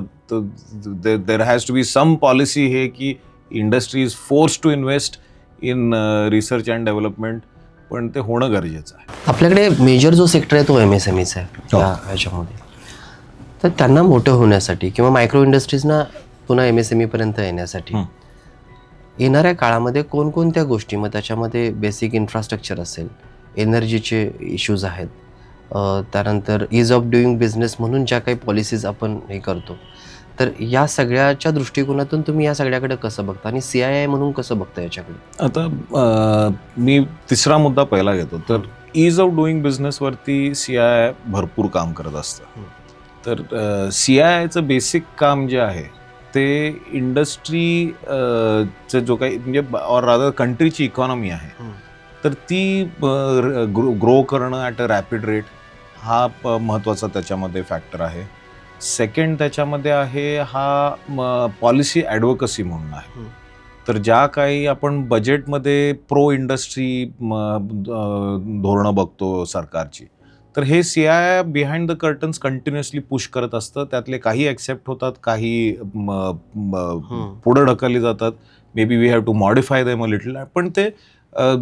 there has to be some policy हे की industry is force to invest in research and development, पण ते होणं गरजेचं आहे. आपल्याकडे मेजर जो सेक्टर आहे तो MSMEचा आहे ह्याच्यामध्ये. तर त्यांना मोठं होण्यासाठी किंवा मायक्रो इंडस्ट्रीजना पुन्हा MSME पर्यंत येण्यासाठी येणाऱ्या काळामध्ये कोणकोणत्या गोष्टी, मग त्याच्यामध्ये बेसिक इन्फ्रास्ट्रक्चर असेल, एनर्जीचे इश्यूज आहेत, त्यानंतर ईज ऑफ डुईंग बिझनेस म्हणून ज्या काही पॉलिसीज आपण हे करतो, तर या सगळ्याच्या दृष्टिकोनातून तुम्ही या सगळ्याकडे कसं बघता आणि CII म्हणून कसं बघता याच्याकडे? आता मी तिसरा मुद्दा पहिला घेतो. तर ईज ऑफ डुईंग बिझनेसवरती CII भरपूर काम करत असतं. तर CIIचं बेसिक काम जे आहे ते इंडस्ट्रीचं जो काही म्हणजे और रादर कंट्रीची इकॉनॉमी आहे तर ती ग्रो करणं ॲट अ रॅपिड रेट हा महत्त्वाचा त्याच्यामध्ये फॅक्टर आहे. सेकंड त्याच्यामध्ये आहे हा पॉलिसी ॲडव्होकसी म्हणून आहे. तर ज्या काही आपण बजेटमध्ये प्रो इंडस्ट्री धोरणं बघतो सरकारची, तर हे CII behind the curtains continuously push करत असतं. त्यातले काही ॲक्सेप्ट होतात, काही पुढं ढकलली जातात. Maybe we have to modify them a little, पण ते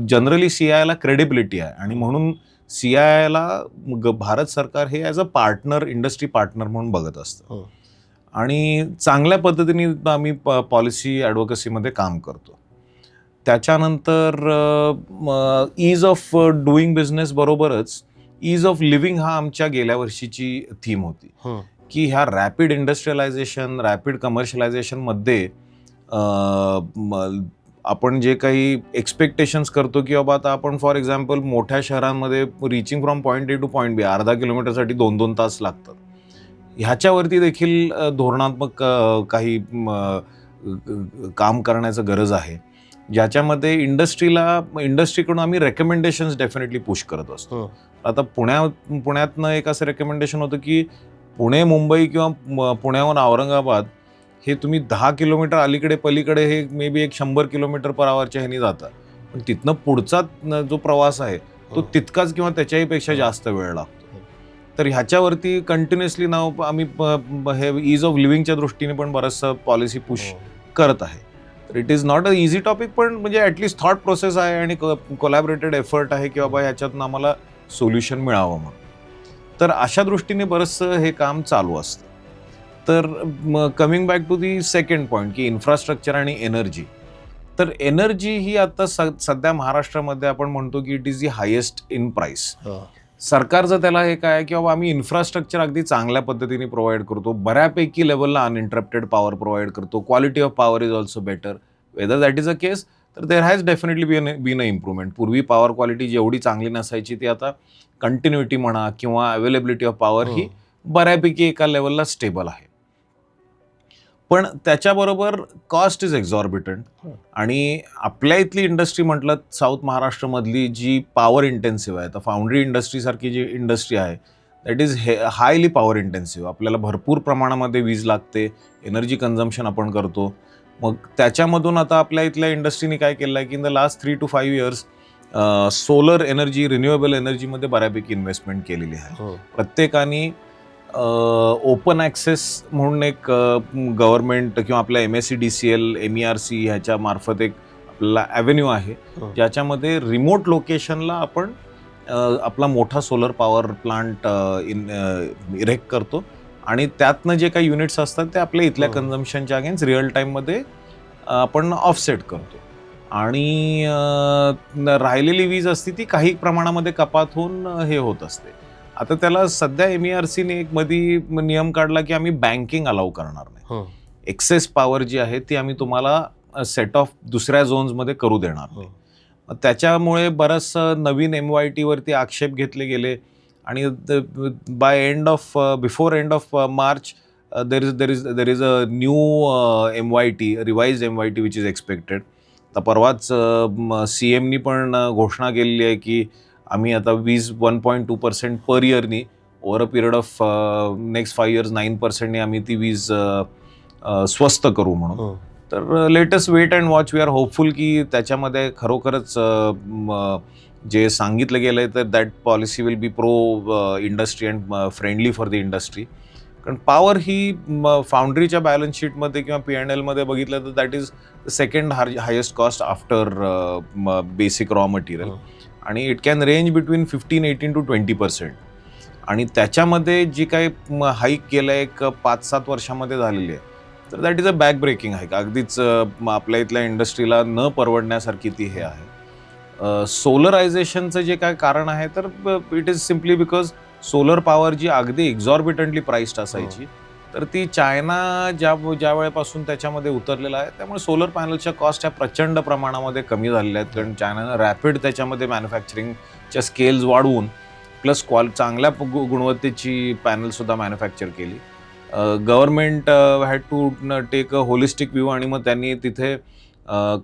जनरली CIIला क्रेडिबिलिटी आहे आणि म्हणून CIIला भारत सरकार हे as a partner, industry partner म्हणून बघत असतं. आणि चांगल्या पद्धतीने आम्ही पॉलिसी ॲडव्होकसीमध्ये काम करतो. त्याच्यानंतर ईज ऑफ डुईंग बिझनेस बरोबरच ईज ऑफ लिव्हिंग हा आमच्या गेल्या वर्षीची थीम होती की ह्या रॅपिड इंडस्ट्रियलायझेशन, रॅपिड कमर्शियलायझेशनमध्ये आपण जे काही एक्सपेक्टेशन्स करतो की बाबा आता आपण फॉर एक्झाम्पल मोठ्या शहरांमध्ये reaching from point A two point B अर्धा किलोमीटरसाठी 2-2 तास लागतात. ह्याच्यावरती देखील धोरणात्मक काही काम करण्याचं गरज आहे, ज्याच्यामध्ये इंडस्ट्रीकडून आम्ही रेकमेंडेशन्स डेफिनेटली पुश करत असतो. आता पुण्यातनं एक असं रेकमेंडेशन होतं की पुणे, मुंबई किंवा पुण्याहून औरंगाबाद हे तुम्ही 10 किलोमीटर अलीकडे पलीकडे हे मे बी 100 किलोमीटर पर आवरच्या ह्यानी जातात, पण तिथनं पुढचा जो प्रवास आहे तो तितकाच किंवा त्याच्याही पेक्षा जास्त वेळ लागतो. तर ह्याच्यावरती कंटिन्युअसली नाव आम्ही हे ईज ऑफ लिव्हिंगच्या दृष्टीने पण बरंचसं पॉलिसी पुश करत आहे. तर it is not a easy topic, पण म्हणजे ॲटलिस्ट थॉट प्रोसेस आहे आणि कोलॅबरेटेड एफर्ट आहे की बाबा ह्याच्यातून आम्हाला सोल्युशन मिळावं म्हणून. तर अशा दृष्टीने बरंचसं हे काम चालू असतं. तर coming back to the second point की इन्फ्रास्ट्रक्चर आणि एनर्जी. तर एनर्जी ही आता सध्या महाराष्ट्रामध्ये आपण म्हणतो की it is the highest in price. सरकारचं त्याला हे काय की बाबा आम्ही इन्फ्रास्ट्रक्चर अगदी चांगल्या पद्धतीने प्रोव्हाइड करतो, बऱ्यापैकी लेवलला अनइंटरप्टेड पॉवर प्रोव्हाइड करतो, quality of power is also better. Whether that is a case, तर there has definitely been a improvement. पूर्वी पॉवर क्वालिटी जेवढी चांगली नसायची ती आता कंटिन्युटी म्हणा किंवा अवेलेबिलिटी ऑफ पॉवर ही बऱ्यापैकी एका लेवलला स्टेबल आहे. पण त्याच्याबरोबर कॉस्ट इज एक्झॉर्बिटंट. आणि आपल्या इथली इंडस्ट्री म्हटलं साऊथ महाराष्ट्रामधली जी पॉवर इंटेन्सिव्ह आहे, तर फाउंड्री इंडस्ट्रीसारखी जी इंडस्ट्री आहे that is highly power intensive. आपल्याला भरपूर प्रमाणामध्ये वीज लागते, एनर्जी कन्झम्पशन आपण करतो. मग त्याच्यामधून आता आपल्या इथल्या इंडस्ट्रीने काय केलं आहे की in the last 3 to 5 years solar energy, renewable एनर्जीमध्ये बऱ्यापैकी इन्व्हेस्टमेंट केलेली आहे. प्रत्येकाने ओपन ॲक्सेस म्हणून एक गव्हर्नमेंट किंवा आपल्या MSEDCL, MERC ह्याच्या मार्फत एक आपल्याला ॲव्हेन्यू आहे ज्याच्यामध्ये रिमोट लोकेशनला आपण आपला मोठा सोलर पॉवर प्लांट इरेक्ट करतो आणि त्यातनं जे काही युनिट्स असतात ते आपल्या इथल्या कन्झम्पशनच्या अगेन्स्ट रिअल टाईममध्ये आपण ऑफसेट करतो. आणि राहिलेली वीज असते ती काही प्रमाणामध्ये कपात होऊन हे होत असते. आता त्याला सध्या MERCने एक मध्ये नियम काढला की आम्ही बँकिंग अलाउ करणार नाही. एक्सेस पॉवर जी आहे ती आम्ही तुम्हाला सेट ऑफ दुसऱ्या झोन्समध्ये करू देणार नाही. त्याच्यामुळे बरंचसं नवीन MYT वरती आक्षेप घेतले गेले आणि before end of March there is a new MYT, revise MYT which is expected. तर परवाच CMनी पण घोषणा केलेली आहे की आम्ही आता वीज 1.2% पर इयरनी over a period of next 5 years 9%ने आम्ही ती वीज स्वस्त करू म्हणून. तर latest wait and watch. We are hopeful की त्याच्यामध्ये खरोखरच जे सांगितलं गेलं आहे तर that policy will be pro industry and friendly for the industry. कारण पॉवर ही फाउंड्रीच्या बॅलन्स शीटमध्ये किंवा P&Lमध्ये बघितलं तर that is the second highest cost after basic raw material. आणि it can range between 18 to 20%. आणि त्याच्यामध्ये जी काही हाईक केलं आहे एक 5-7 वर्षामध्ये झालेली आहे तर that is a back breaking hike. अगदीच आपल्या इथल्या इंडस्ट्रीला न परवडण्यासारखी ती हे आहे. सोलरायझेशनचं जे काय कारण आहे तर it is simply because solar power जी अगदी एक्झॉर्बिटंटली प्राइस्ड असायची तर ती चायना ज्या वेळेपासून त्याच्यामध्ये उतरलेला आहे त्यामुळे सोलर पॅनलच्या कॉस्ट ह्या प्रचंड प्रमाणामध्ये कमी झालेल्या आहेत. कारण चायनानं रॅपिड त्याच्यामध्ये मॅन्युफॅक्चरिंगच्या स्केल्स वाढवून प्लस चांगल्या गुणवत्तेची पॅनलसुद्धा मॅन्युफॅक्चर केली. Government had to take a holistic view आणि मग त्यांनी तिथे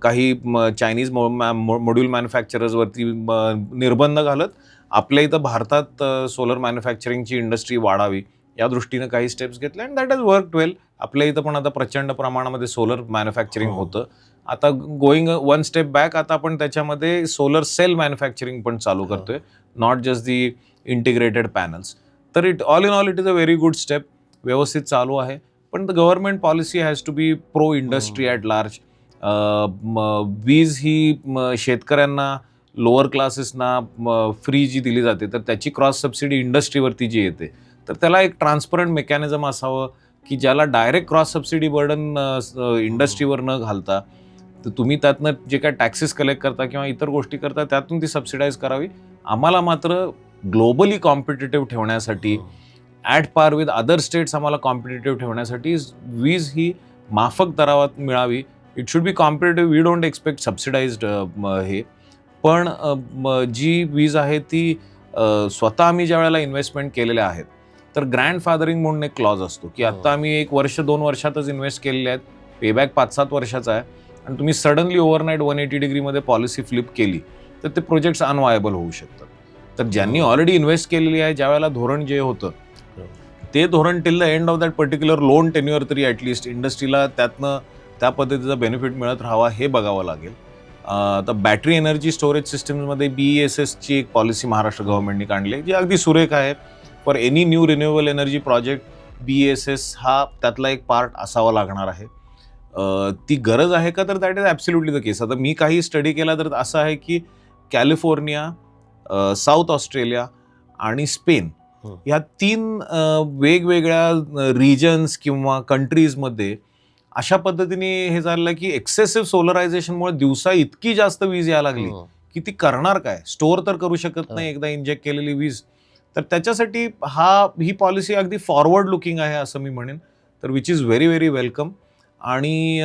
काही चायनीज मॉड्यूल मॅन्युफॅक्चरर्सवरती निर्बंध घालत आपल्या इथं भारतात सोलर मॅन्युफॅक्चरिंगची इंडस्ट्री वाढावी या दृष्टीनं काही स्टेप्स घेतले अँड दॅट हॅज वर्कड वेल. आपल्या इथं पण आता प्रचंड प्रमाणामध्ये सोलर मॅन्युफॅक्चरिंग होतं. आता गोईंग 1 step बॅक आता आपण त्याच्यामध्ये सोलर सेल मॅन्युफॅक्चरिंग पण चालू करतोय, not just the integrated panels. तर all in all it is a very good step. व्यवस्थित चालू आहे. पण the government policy has to be pro industry at large. वीज ही शेतकऱ्यांना, लोअर क्लासेसना फ्री जी दिली जाते तर त्याची क्रॉस सबसिडी इंडस्ट्रीवरती जी येते तर त्याला एक ट्रान्सपरंट मेकॅनिझम असावं की ज्याला डायरेक्ट क्रॉस सबसिडी बर्डन इंडस्ट्रीवर न घालता तर तुम्ही त्यातनं जे काय टॅक्सेस कलेक्ट करता किंवा इतर गोष्टी करता त्यातून ती सबसिडाईज करावी. आम्हाला मात्र ग्लोबली कॉम्पिटेटिव्ह ठेवण्यासाठी at par with other states आम्हाला कॉम्पिटेटिव्ह ठेवण्यासाठी वीज ही माफक दरात मिळावी. It should be competitive. We don't expect subsidised हे. पण जी वीज आहे ती स्वतः आम्ही ज्या वेळेला इन्व्हेस्टमेंट केलेल्या आहेत तर ग्रँडफादरिंग म्हणून एक क्लॉज असतो की आता आम्ही 1 वर्ष 2 वर्षातच इन्व्हेस्ट केलेले आहेत, पेबॅक 5-7 वर्षाचा आहे आणि तुम्ही सडनली ओव्हरनाईट 180 डिग्रीमध्ये पॉलिसी फ्लिप केली तर ते प्रोजेक्ट्स अनवायबल होऊ शकतात. तर ज्यांनी ऑलरेडी इन्व्हेस्ट केलेली आहे ज्या वेळेला धोरण जे होतं ते धोरण till the end of that particular loan tenure तरी ॲटलिस्ट इंडस्ट्रीला त्यातनं त्या पद्धतीचा बेनिफिट मिळत राहावा हे बघावं लागेल. तर बॅटरी एनर्जी स्टोरेज सिस्टम्समध्ये BESSची एक पॉलिसी महाराष्ट्र गव्हर्नमेंटने काढली आहे जी अगदी सुरेख आहे. For any new renewable energy project BESS हा त्यातला एक पार्ट असावा लागणार आहे. ती गरज आहे का तर दॅट इज ॲब्सोल्युटली द केस. आता मी काही स्टडी केला तर असं आहे की कॅलिफोर्निया, साऊथ ऑस्ट्रेलिया आणि स्पेन ह्या 3 वेगवेगळ्या रिजन्स किंवा कंट्रीजमध्ये अशा पद्धतीने हे झालं की एक्सेसिव्ह सोलरायझेशनमुळे दिवसा इतकी जास्त वीज यायला लागली की ती करणार काय, स्टोअर तर करू शकत नाही एकदा इंजेक्ट केलेली वीज. तर त्याच्यासाठी ही पॉलिसी अगदी फॉरवर्ड लुकिंग आहे असं मी म्हणेन. तर which is very very welcome. आणि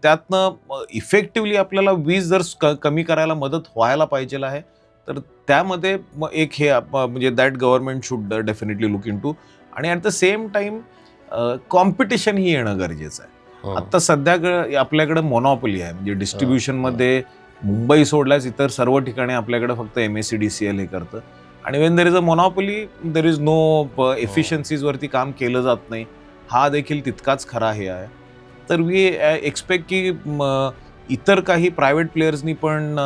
त्यातनं इफेक्टिव्हली आपल्याला वीज जर कमी करायला मदत व्हायला पाहिजे आहे तर त्यामध्ये एक हे म्हणजे that government should definitely look into. आणि at the same time competition ही येणं गरजेचं आहे. आता सध्या आपल्याकडे मोनॉपोली आहे, म्हणजे डिस्ट्रीब्युशनमध्ये मुंबई सोडल्यास इतर सर्व ठिकाणी आपल्याकडे फक्त MSEDCL हे करतं. आणि when there is a monopoly there is no एफिशियन्सीजवरती काम केलं जात नाही. हा देखील तितकाच खरा हे आहे. तर वी एक्सपेक्ट की इतर काही प्रायव्हेट प्लेयर्सनी पण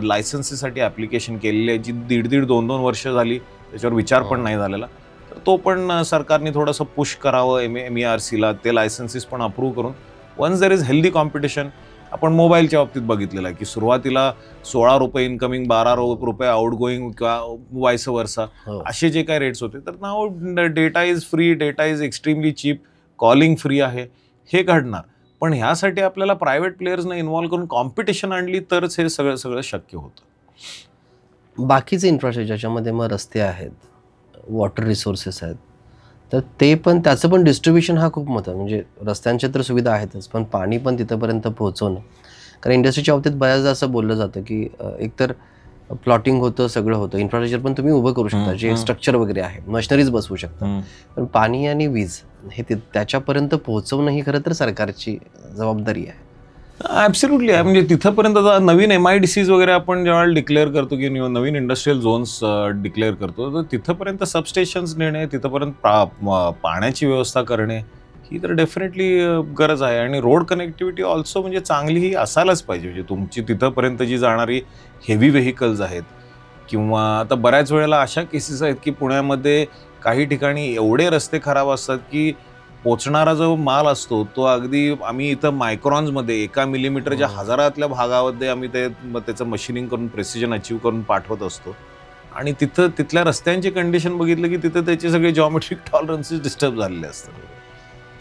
लायसन्सेससाठी ॲप्लिकेशन केलेली आहे, जी 1.5-2 वर्ष झाली त्याच्यावर विचार पण नाही झालेला. तर तो पण सरकारने थोडंसं पुश करावं MERCला, ते लायसन्सेस पण अप्रूव्ह करून once there is healthy competition. आपण मोबाईलच्या बाबतीत बघितलेलं आहे की सुरुवातीला 16 रुपये इनकमिंग, 12 रुपये आउट गोईंग किंवा वायस वर्सा असे जे काही रेट्स होते, तर now data is free, data is extremely cheap, calling free आहे, हे घडणार. पण ह्यासाठी आपल्याला प्रायव्हेट प्लेयर्सना इन्व्हॉल्व्ह करून कॉम्पिटिशन आणली तरच हे सगळं शक्य होतं. बाकीचे इन्फ्रास्ट्रक्चर ज्याच्यामध्ये मग रस्ते आहेत, वॉटर रिसोर्सेस आहेत, तर ते पण त्याचं पण डिस्ट्रीब्युशन हा खूप महत्त्वाचा. म्हणजे रस्त्यांच्या तर सुविधा आहेतच, पण पाणी पण तिथंपर्यंत पोहोचवणं. कारण इंडस्ट्रीच्या बाबतीत बऱ्याचदा असं बोललं जातं की एकतर प्लॉटिंग होतं, सगळं होतं, इन्फ्रास्ट्रक्चर पण तुम्ही उभं करू शकता, जे स्ट्रक्चर वगैरे आहे, मशिनरीज बसवू शकता, पण पाणी आणि वीज हे त्याच्यापर्यंत पोहोचवणं ही खरं तर सरकारची जबाबदारी आहे. ॲब्सोल्युटली आहे. म्हणजे तिथंपर्यंत आता नवीन MIDCs वगैरे आपण जेव्हा डिक्लेअर करतो की नवीन इंडस्ट्रियल झोन्स डिक्लेअर करतो, तर तिथंपर्यंत सबस्टेशन्स नेणे, तिथंपर्यंत पाण्याची व्यवस्था करणे ही तर डेफिनेटली गरज आहे. आणि रोड कनेक्टिव्हिटी ऑल्सो म्हणजे चांगली ही असायलाच पाहिजे. म्हणजे तुमची तिथंपर्यंत जी जाणारी हेवी व्हेकल्स आहेत, किंवा आता बऱ्याच वेळेला अशा केसेस आहेत की पुण्यामध्ये काही ठिकाणी एवढे रस्ते खराब असतात की पोचणारा जो माल असतो तो अगदी आम्ही इथं मायक्रॉन्समध्ये 1 मिलीमीटरच्या हजारातल्या भागामध्ये आम्ही त्याचं मशिनिंग करून प्रेसिजन अचीव करून पाठवत असतो. आणि तिथल्या रस्त्यांची कंडिशन बघितलं की तिथं त्याचे सगळे जॉमेट्रिक टॉलरन्सेस डिस्टर्ब झालेले असतात.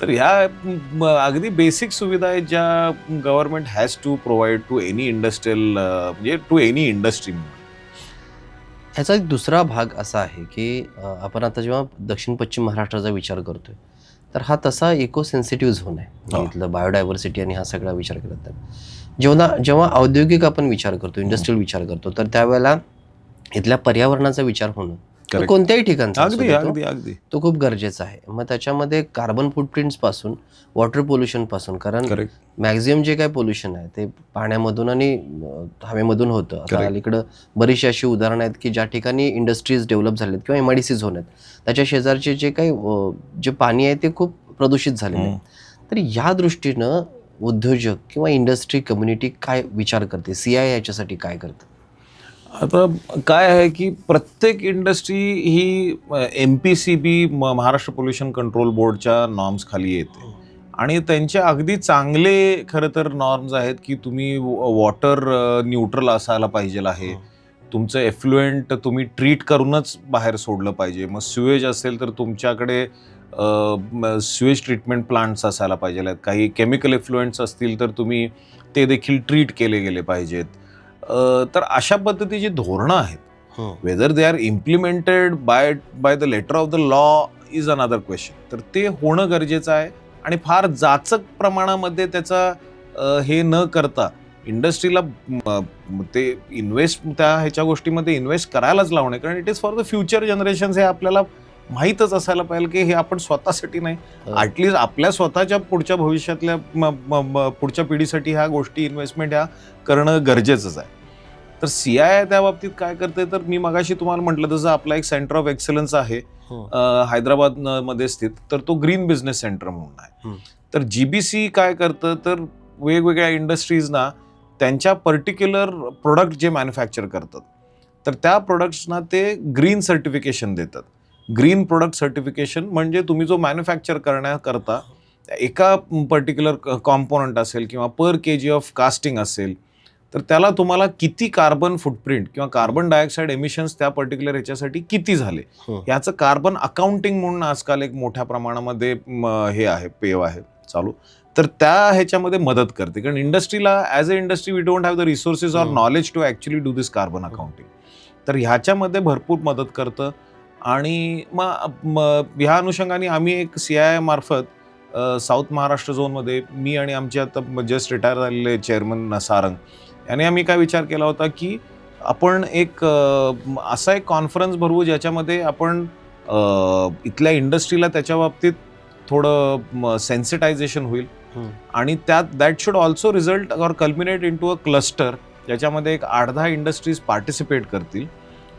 तर ह्या अगदी बेसिक सुविधा आहेत ज्या government has to provide to any industrial, म्हणजे टू एनी इंडस्ट्री. ह्याचा एक दुसरा भाग असा आहे की आपण आता जेव्हा दक्षिण पश्चिम महाराष्ट्राचा विचार करतोय, तर हा तसा इको सेन्सिटिव्ह झोन आहे. इथलं बायोडायव्हर्सिटी आणि हा सगळा विचार केला तर जेव्हा औद्योगिक आपण विचार करतो, इंडस्ट्रियल विचार करतो, तर त्यावेळेला इथल्या पर्यावरणाचा विचार होणं कोणत्याही ठिकाणचा तो खूप गरजेचा आहे. मग त्याच्यामध्ये कार्बन फुटप्रिंट्स पासून वॉटर पोल्युशन पासून, कारण मॅक्झिमम जे काय पोल्युशन आहे ते पाण्यामधून आणि हवेमधून होतं. आता अलीकडं बरीचशी अशी उदाहरणं आहेत की ज्या ठिकाणी इंडस्ट्रीज डेव्हलप झालेत किंवा MIDCs होत आहेत, त्याच्या शेजारचे जे काही जे पाणी आहे ते खूप प्रदूषित झालेलं आहे. तर या दृष्टीनं उद्योजक किंवा इंडस्ट्री कम्युनिटी काय विचार करते, CI याच्यासाठी काय करतं? आता काय आहे की प्रत्येक इंडस्ट्री ही MPCB महाराष्ट्र पोल्युशन कंट्रोल बोर्डच्या नॉर्म्स खाली येते. आणि त्यांचे अगदी चांगले खरं तर नॉर्म्स आहेत की तुम्ही वॉटर न्यूट्रल असायला पाहिजे आहे, तुमचं एफ्लुएंट तुम्ही ट्रीट करूनच बाहेर सोडलं पाहिजे. मग स्युएज असेल तर तुमच्याकडे स्युएज ट्रीटमेंट प्लांट्स असायला पाहिजे आहेत. काही केमिकल एफ्लुएंट्स असतील तर तुम्ही ते देखील ट्रीट केले गेले पाहिजेत. तर अशा पद्धतीची धोरणं आहेत. Whether they are implemented by the letter of the law is another question. तर ते होणं गरजेचं आहे. आणि फार जाचक प्रमाणामध्ये त्याचा हे न करता इंडस्ट्रीला ते त्या ह्याच्या गोष्टीमध्ये इन्व्हेस्ट करायलाच लावणे, कारण it is for the future generations. हे आपल्याला माहीतच असायला पाहिजे की हे आपण स्वतःसाठी नाही, ॲटलिस्ट आपल्या स्वतःच्या पुढच्या भविष्यातल्या पुढच्या पिढीसाठी ह्या गोष्टी इन्व्हेस्टमेंट ह्या करणं गरजेचंच आहे. तर CI त्या बाबतीत काय करते, तर मी मगाशी तुम्हाला म्हटलं तसं आपला एक सेंटर ऑफ एक्सलन्स आहे हैदराबादमध्ये स्थित, तर तो ग्रीन बिझनेस सेंटर म्हणून आहे. तर GBC काय करतं, तर वेगवेगळ्या इंडस्ट्रीजना त्यांच्या पर्टिक्युलर प्रोडक्ट जे मॅन्युफॅक्चर करतात तर त्या प्रोडक्ट्सना ते ग्रीन सर्टिफिकेशन देतात. ग्रीन प्रोडक्ट सर्टिफिकेशन म्हणजे तुम्ही जो मॅन्युफॅक्चर करण्याकरता एका पर्टिक्युलर कॉम्पोनंट असेल किंवा पर kg ऑफ कास्टिंग असेल, तर त्याला तुम्हाला किती कार्बन फुटप्रिंट किंवा कार्बन डायऑक्साईड एमिशन्स त्या पर्टिक्युलर ह्याच्यासाठी किती झाले याचं कार्बन अकाउंटिंग म्हणून आजकाल एक मोठ्या प्रमाणामध्ये हे आहे, पेव आहे चालू. तर त्या ह्याच्यामध्ये मदत करते, कारण इंडस्ट्रीला as a industry we don't have the resources or knowledge to actually do this carbon accounting. तर ह्याच्यामध्ये भरपूर मदत करतं. आणि मग ह्या अनुषंगाने आम्ही एक CII मार्फत साऊथ महाराष्ट्र झोनमध्ये मी आणि आमचे आता जस्ट रिटायर झालेले चेअरमन सारंग याने आम्ही काय विचार केला होता की आपण एक असा एक कॉन्फरन्स भरवू ज्याच्यामध्ये आपण इथल्या इंडस्ट्रीला त्याच्या बाबतीत थोडं सेन्सिटायझेशन होईल आणि that should also result or culminate into a cluster ज्याच्यामध्ये एक 8-10 इंडस्ट्रीज पार्टिसिपेट करतील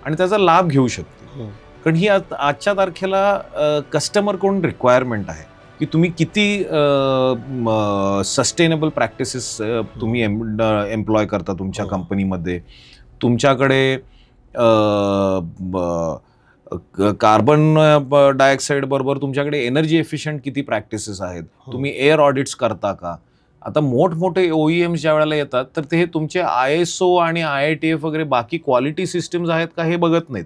आणि त्याचा लाभ घेऊ शकतील. कारण ही आजच्या तारखेला कस्टमरकडून रिक्वायरमेंट आहे की तुम्ही किती सस्टेनेबल प्रॅक्टिसेस तुम्ही एम्प्लॉय करता तुमच्या कंपनीमध्ये. तुमच्याकडे कार्बन डायऑक्साईड बरोबर तुमच्याकडे एनर्जी एफिशियंट किती प्रॅक्टिसेस आहेत, तुम्ही एअर ऑडिट्स करता का. आता मोठमोठे OEMs ज्या वेळेला येतात तर ते तुमचे ISO आणि IATF वगैरे बाकी क्वालिटी सिस्टम्स आहेत का हे बघत नाहीत.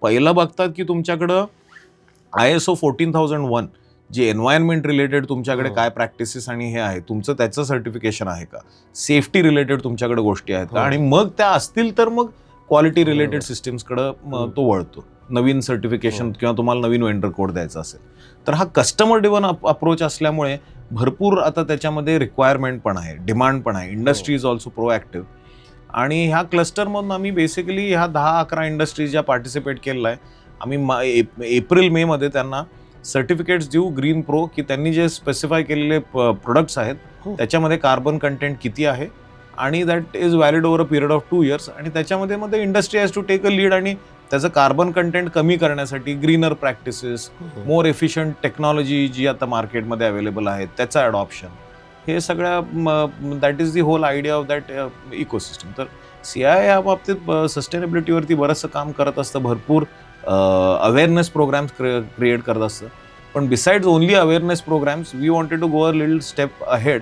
पहिलं बघतात की तुमच्याकडं ISO 14001 जे एन्व्हायरमेंट रिलेटेड तुमच्याकडे काय प्रॅक्टिसेस आणि हे आहे तुमचं त्याचं सर्टिफिकेशन आहे का, सेफ्टी रिलेटेड तुमच्याकडे गोष्टी आहेत का, आणि मग त्या असतील तर मग क्वालिटी रिलेटेड सिस्टम्सकडं तो वळतो. नवीन सर्टिफिकेशन किंवा तुम्हाला नवीन वेंडर कोड द्यायचा असेल तर हा कस्टमर ड्रिव्हन अप्रोच असल्यामुळे भरपूर आता त्याच्यामध्ये रिक्वायरमेंट पण आहे, डिमांड पण आहे. Industry is also proactive. आणि ह्या क्लस्टरमधून आम्ही बेसिकली ह्या 10-11 इंडस्ट्रीज ज्या पार्टिसिपेट केलेला आहे आम्ही एप्रिल-मे मध्ये त्यांना सर्टिफिकेट्स देऊ ग्रीन प्रो की त्यांनी जे स्पेसिफाय केलेले प्रोडक्ट्स आहेत त्याच्यामध्ये कार्बन कंटेंट किती आहे आणि that is valid over a period of 2 years. आणि त्याच्यामध्ये industry has to take a lead आणि त्याचं कार्बन कंटेंट कमी करण्यासाठी greener practices, more efficient technology जी आता मार्केटमध्ये अवेलेबल आहे त्याचं अडॉप्शन, हे सगळ्या that is the whole idea of that ecosystem. तर CII या बाबतीत सस्टेनेबिलिटीवरती बरंचसं काम करत असतं, भरपूर अवेअरनेस प्रोग्राम्स क्रिएट करत असतं. पण besides only awareness programmes we wanted to go a little step ahead.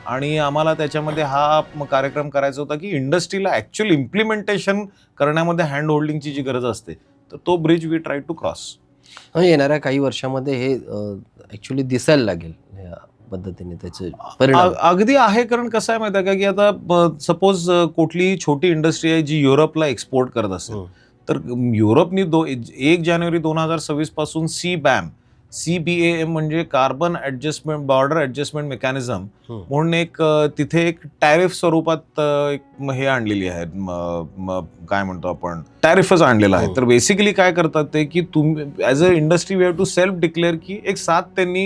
आणि आम्हाला त्याच्यामध्ये हा कार्यक्रम करायचा होता की इंडस्ट्रीला ॲक्च्युअल इम्प्लिमेंटेशन करण्यामध्ये हँड होल्डिंगची जी गरज असते तर तो bridge we try to cross. येणाऱ्या काही वर्षामध्ये हे ॲक्च्युली दिसायला लागेल या पद्धतीने त्याचे परिणाम. अगदी आहे, कारण कसं आहे माहिती आहे का की आता सपोज कुठली छोटी इंडस्ट्री आहे जी युरोपला एक्सपोर्ट करत असेल तर युरोपनी 1 जानेवारी 2026 पासून CBAM म्हणजे carbon adjustment border adjustment mechanism म्हणून एक तिथे एक टॅरिफ स्वरूपात हे आणलेली आहे, काय म्हणतो आपण टॅरिफच आणलेला आहे. तर बेसिकली काय करतात ते की तुम्ही as a industry we have to self declare की एक 7 त्यांनी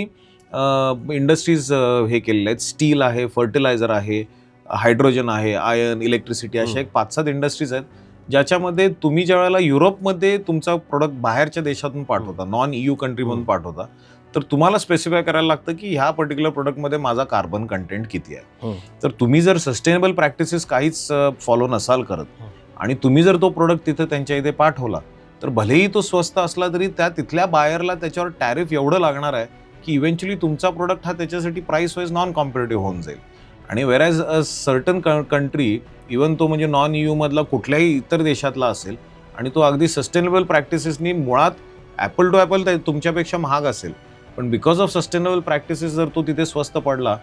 इंडस्ट्रीज हे केलेले आहेत. स्टील आहे, फर्टिलायझर आहे, हायड्रोजन आहे, आयर्न, इलेक्ट्रिसिटी, अशा एक 5-7 इंडस्ट्रीज आहेत ज्याच्यामध्ये तुम्ही ज्या वेळेला युरोपमध्ये तुमचा प्रोडक्ट बाहेरच्या देशातून पाठवता, नॉन EU कंट्रीमधून पाठवता, तर तुम्हाला स्पेसिफाय करायला लागतं की ह्या पर्टिक्युलर प्रोडक्टमध्ये माझा कार्बन कंटेंट किती आहे. तर तुम्ही जर सस्टेनेबल प्रॅक्टिसेस काहीच फॉलो नसाल करत आणि तुम्ही जर तो प्रोडक्ट तिथे त्यांच्या इथे पाठवला तर भलेही तो स्वस्त असला तरी तिथल्या बायरला त्याच्यावर टॅरिफ एवढं लागणार आहे की इव्हेंच्युअली तुमचा प्रोडक्ट हा त्याच्यासाठी प्राइस वाईज नॉन कॉम्पिटेटिव्ह होऊन जाईल. आणि वेरॅज अ सर्टन कंट्री इवन तो म्हणजे नॉन EU मधला कुठल्याही इतर देशातला असेल आणि तो अगदी सस्टेनेबल प्रॅक्टिसेसनी मुळात ॲपल टू ॲपल तुमच्यापेक्षा महाग असेल, पण बिकॉज ऑफ सस्टेनेबल प्रॅक्टिसेस जर तो तिथे स्वस्त पडला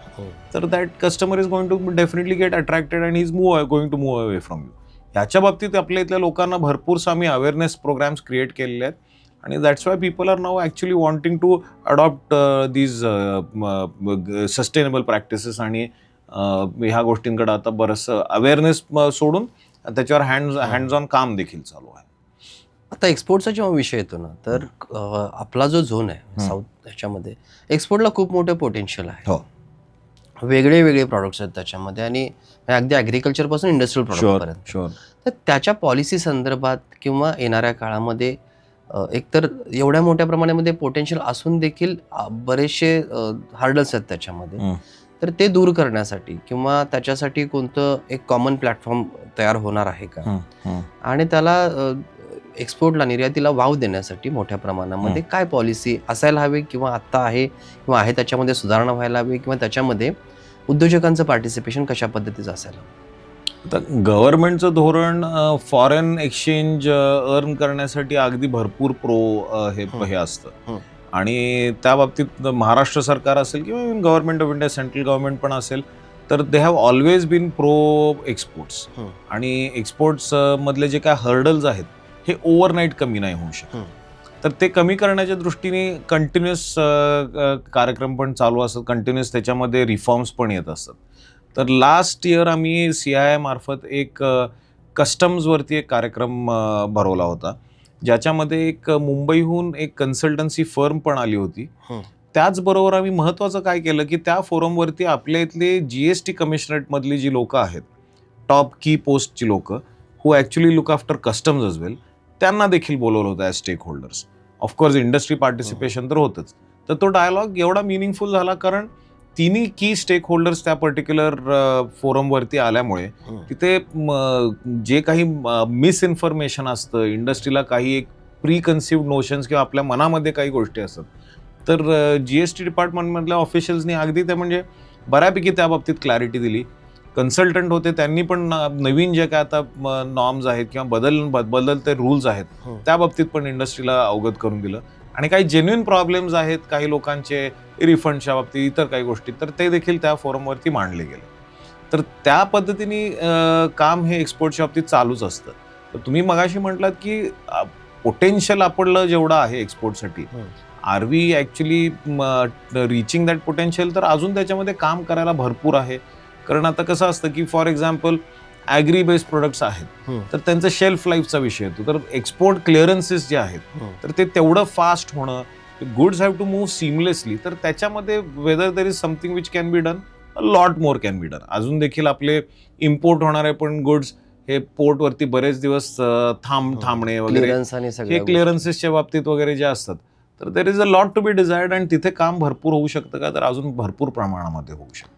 तर that customer is going to definitely get attracted and is going to move away from you. ह्याच्या बाबतीत आपल्या इथल्या लोकांना भरपूरसं आम्ही अवेअरनेस प्रोग्राम्स क्रिएट केलेले आहेत आणि that's why people are now actually wanting to adopt these sustainable practices. आणि ह्या गोष्टींकडे आता बरंचसं अवेअरनेस सोडून त्याच्यावर हँड्स ऑन काम देखील चालू आहे. आता एक्सपोर्टचा जेव्हा विषय येतो ना तर आपला जो झोन आहे साऊथ ह्याच्यामध्ये एक्सपोर्टला खूप मोठं पोटेन्शियल आहे. वेगळे वेगळे प्रॉडक्ट्स आहेत त्याच्यामध्ये आणि अगदी ॲग्रिकल्चरपासून इंडस्ट्रियल प्रॉडक्टपर्यंत. तर त्याच्या पॉलिसी संदर्भात किंवा येणाऱ्या काळामध्ये एकतर एवढ्या मोठ्या प्रमाणामध्ये पोटेन्शियल असून देखील बरेचसे हार्डल्स आहेत त्याच्यामध्ये, तर ते दूर करण्यासाठी किंवा त्याच्यासाठी कोणतं एक कॉमन प्लॅटफॉर्म तयार होणार आहे का, आणि त्याला एक्सपोर्टला निर्यातीला वाव देण्यासाठी मोठ्या प्रमाणामध्ये काय पॉलिसी असायला हवी किंवा आत्ता आहे किंवा आहे त्याच्यामध्ये सुधारणा व्हायला हवी किंवा त्याच्यामध्ये उद्योजकांचं पार्टिसिपेशन कशा पद्धतीचं असायला? आता गव्हर्नमेंटचं धोरण फॉरेन एक्सचेंज अर्न करण्यासाठी अगदी भरपूर हे असतं आणि त्या बाबतीत महाराष्ट्र सरकार असेल किंवा government of India, central government पण असेल, तर they have always been pro exports. आणि एक्सपोर्ट्स मधले जे काय हर्डल्स आहेत हे ओव्हरनाईट कमी नाही होऊ शकत. तर ते कमी करण्याच्या दृष्टीने कंटिन्युअस कार्यक्रम पण चालू असतात, कंटिन्युअस त्याच्यामध्ये रिफॉर्म्स पण येत असतात. तर लास्ट इयर आम्ही CII मार्फत एक कस्टम्सवरती एक कार्यक्रम भरवला होता, ज्याच्यामध्ये एक मुंबईहून एक कन्सल्टन्सी फर्म पण आली होती. त्याचबरोबर आम्ही महत्त्वाचं काय केलं की त्या फोरमवरती आपल्या इथले GST कमिशनरेटमधली जी लोकं आहेत, टॉप की पोस्टची लोकं who actually look after customs as well, त्यांना देखील बोलवलं होतं as stakeholders. Of course industry participation तर होतंच. तर तो डायलॉग एवढा मिनिंगफुल झाला कारण तिन्ही की स्टेक होल्डर्स त्या पर्टिक्युलर फोरमवरती आल्यामुळे तिथे जे काही मिसइन्फॉर्मेशन असतं, इंडस्ट्रीला काही एक प्री कन्सिव्ड नोशन्स किंवा आपल्या मनामध्ये काही गोष्टी असतात, तर GST डिपार्टमेंटमधल्या ऑफिशियल्सनी अगदी ते म्हणजे बऱ्यापैकी त्या बाबतीत क्लॅरिटी दिली. कन्सल्टंट होते, त्यांनी पण नवीन जे काय आता नॉर्म्स आहेत किंवा बदलते रूल्स आहेत त्या बाबतीत पण इंडस्ट्रीला अवगत करून दिलं. आणि काही जेन्युइन प्रॉब्लेम्स आहेत काही लोकांचे रिफंडच्या बाबतीत, इतर काही गोष्टी, तर ते देखील त्या फोरमवरती मांडले गेले. तर त्या पद्धतीने काम हे एक्सपोर्टच्या बाबतीत चालूच असतं. तर तुम्ही मगाशी म्हटलात की पोटेन्शियल आपलं जेवढं आहे एक्सपोर्टसाठी, are we actually reaching that potential, तर अजून त्याच्यामध्ये काम करायला भरपूर आहे. कारण आता कसं असतं की for example agri based products आहेत, तर त्यांचं शेल्फ लाईफचा विषय येतो. तर एक्सपोर्ट क्लिअरन्सेस जे आहेत तर ते तेवढं फास्ट होणं, गुड्स हॅव टू मूव्ह सिमलेसली, तर त्याच्यामध्ये whether there is something which can be done, a lot more can be done. अजून देखील आपले इम्पोर्ट होणारे पण गुड्स हे पोर्टवरती बरेच दिवस थांबणे वगैरे, हे क्लिअरन्सेसच्या बाबतीत वगैरे जे असतात, तर there is a lot to be desired. आणि तिथे काम भरपूर होऊ शकतं का, तर अजून भरपूर प्रमाणामध्ये होऊ शकतं.